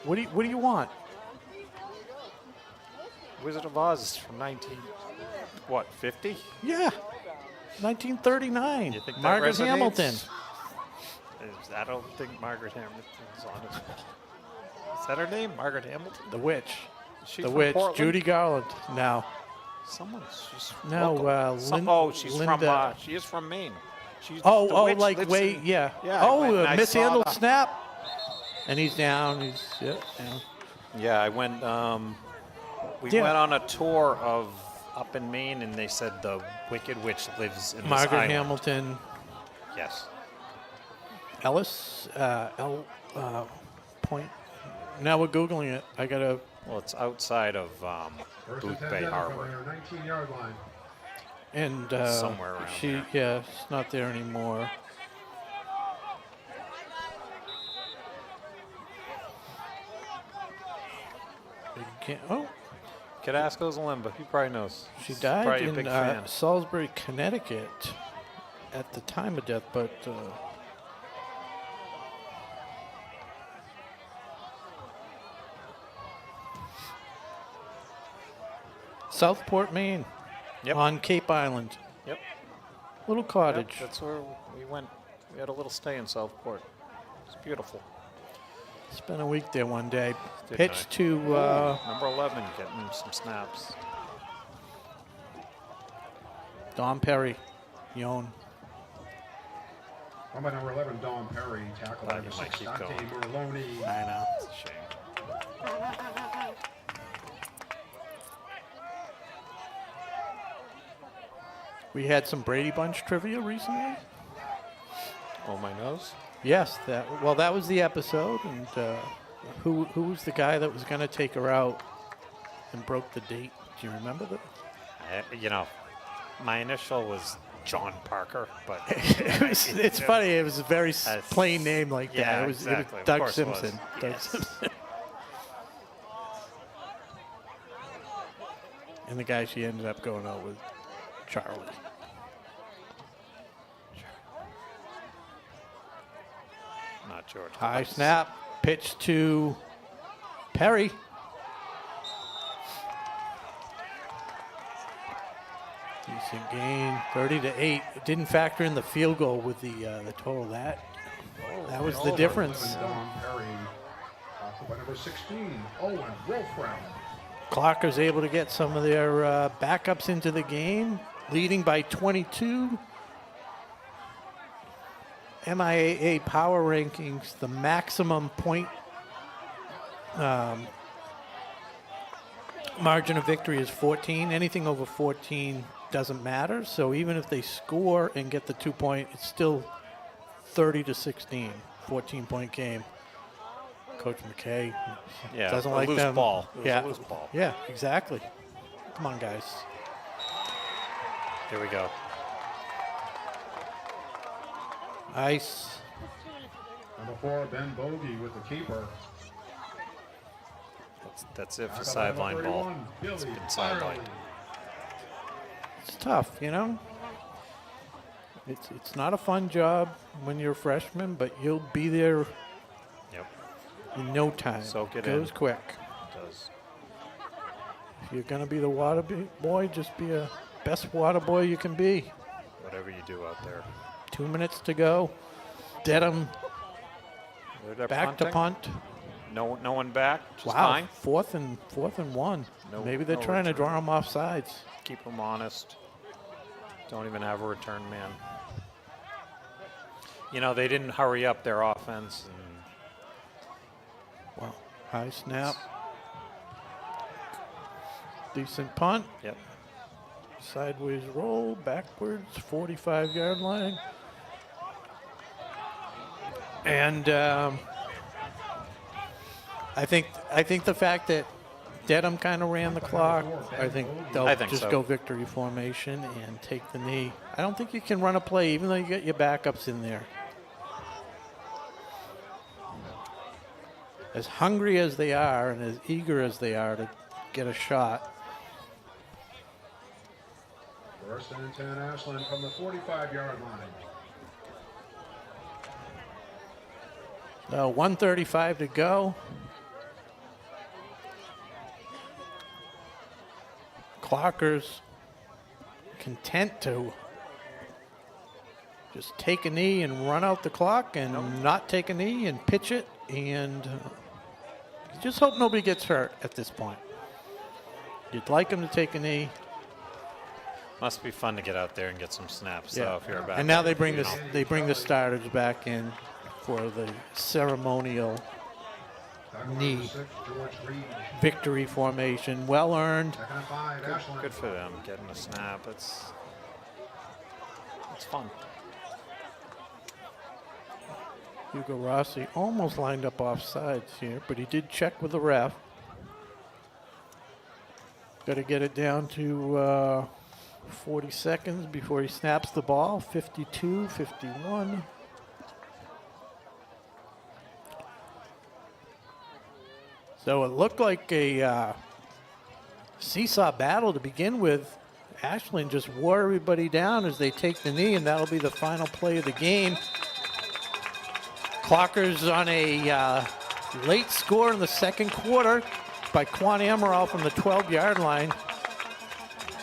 What do you want? Wizard of Oz is from 50? Yeah. 1939. You think that Margaret resonates? Hamilton. I don't think Margaret Hamilton's on it. Is that her name? Margaret Hamilton? The Witch. She's The from Witch. Portland? Judy Garland. No. She's No, local. She's Linda. she is from Maine. She's the Oh, witch like lives wait, in- yeah. Yeah, I Oh, went and I saw mishandled the- snap. And he's down. He's down. Yeah, I went. We Yeah. went on a tour of up in Maine, and they said the Wicked Witch lives in this Margaret island. Hamilton. Yes. Ellis. Point. Now we're googling it. I gotta. Well, it's outside of First Booth and 10 Bay Dedham Harbor. from their 19-yard line. And Somewhere around she. there. Yeah, it's not there anymore. You can't. Oh. Could ask Ozalimba. He probably knows. She He's died probably a in big fan. Salisbury, Connecticut at the time of death, but Southport, Maine, Yep. on Cape Island. Yep. Little Yep, cottage. that's where we went. We had a little stay in Southport. It's beautiful. Spent a week there one day. Didn't Pitched I? to Number 11 getting some snaps. Don Perry, Yon. Run by number 11, Don Perry. Tackle by Thought number you might 6, keep Dante going. Merloni. I know. It's a shame. We had some Brady Bunch trivia recently. Oh, my nose? Yes, that was the episode, and who was the guy that was going to take her out and broke the date? Do you remember that? You know, my initial was John Parker, but It's funny. It was a very plain name like that. Yeah, It was exactly. Of Doug course it was. Simpson. Doug Yes. Simpson. And the guy she ended up going out with, Charlie. not George. High Thomas. snap, pitch to Perry. Decent gain, 30-8. It didn't factor in the field goal with the total. That was the difference. Don Perry. Tackle by number 16, Owen Wolfram. Clocker's able to get some of their backups into the game, leading by 22. MIAA power rankings, the maximum point margin of victory is 14. Anything over 14 doesn't matter. So even if they score and get the 2 point, it's still 30-16, 14-point game. Coach McKay Yeah, doesn't a like loose them. ball. It was Yeah, a loose ball. yeah, exactly. Come on, guys. Here we go. Ice. Number 4, Ben Bogey with the keeper. That's it for Tackle by sideline number ball. 31, It's Billy been sideline. Farley. It's tough, you know. It's not a fun job when you're a freshman, but you'll be there Yep. in no time. Soak it goes in. quick. It does. If you're going to be the water boy, just be a best water boy you can be. Whatever you do out there. 2 minutes to go. Dedham They're back to punting. punt. No one back. Just Wow, fine. fourth and 1. No- Maybe they're no trying to return. draw them off sides. Keep them honest. Don't even have a return man. You know, they didn't hurry up their offense. And Wow, high snap. Decent punt. yep. Sideways roll, backwards, 45-yard line. And I think the fact that Dedham kind of ran the clock, I think they'll I think just so. go victory formation and take the knee. I don't think you can run a play even though you get your backups in there. As hungry as they are and as eager as they are to get a shot, First and 10, Ashland from the 45-yard line. 1:35 to go. Clockers content to just take a knee and run out the clock and not take a knee and pitch it, and you just hope nobody gets hurt at this point. You'd like them to take a knee. Must be fun to get out there and get some snaps. Though, if you're back. And now they bring the starters back in for the ceremonial knee victory formation. Well earned. Second and 5, Ashland. Good for them getting a snap. It's fun. Hugo Rossi almost lined up off sides here, but he did check with the ref. Got to get it down to 40 seconds before he snaps the ball. 52, 51. So it looked like a seesaw battle to begin with. Ashland just wore everybody down as they take the knee, and that'll be the final play of the game. Clockers on a late score in the second quarter by Quan Amaral from the 12-yard line.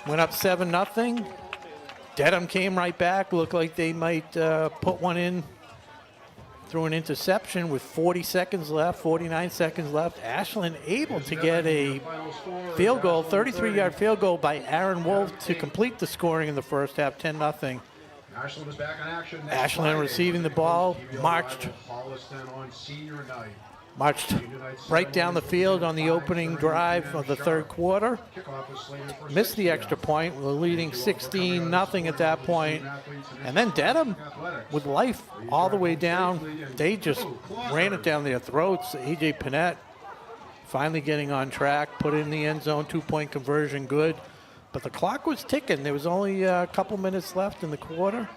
Went up 7-0. Dedham came right back. Looked like they might put one in through an interception with 40 seconds left, 49 seconds left. Ashland able to get a field goal, 33-yard field goal by Aaron Wolf to complete the scoring in the first half, 10-0. Ashland is back in action. Ashland receiving the ball, marched right down the field on the opening drive of the third quarter. Missed the extra point. We're leading 16-0 at that point. And then Dedham, with life all the way down, they just ran it down their throats. A.J. Panett finally getting on track, put in the end zone, 2-point conversion, good. But the clock was ticking. There was only a couple minutes left in the quarter.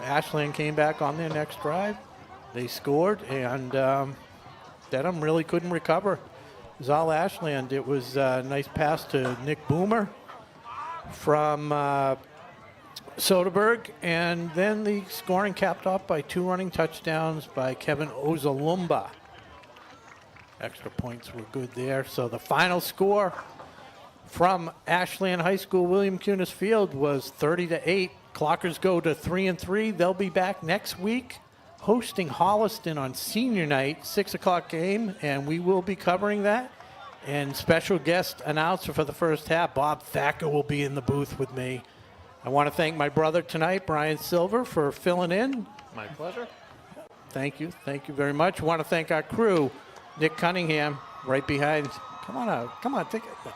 Ashland came back on their next drive. They scored, and Dedham really couldn't recover. It was all Ashland. It was a nice pass to Nick Boomer from Soderberg, and then the scoring capped off by 2 running touchdowns by Kevin Ozalumba. Extra points were good there. So the final score from Ashland High School, William Cunis Field, was 30-8. Clockers go to 3-3. They'll be back next week hosting Holliston on senior night, 6 o'clock game, and we will be covering that. And special guest announcer for the first half, Bob Thacker, will be in the booth with me. I want to thank my brother tonight, Brian Silver, for filling in. My pleasure. Thank you. Thank you very much. I want to thank our crew, Nick Cunningham, right behind. Come on out. Come on, take it.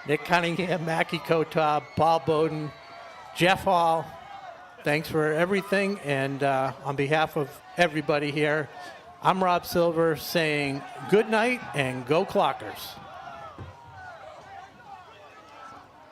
Nick Cunningham, Mackie Kotab, Paul Bowden, Jeff Hall. Thanks for everything. And on behalf of everybody here, I'm Rob Silver saying good night and go Clockers.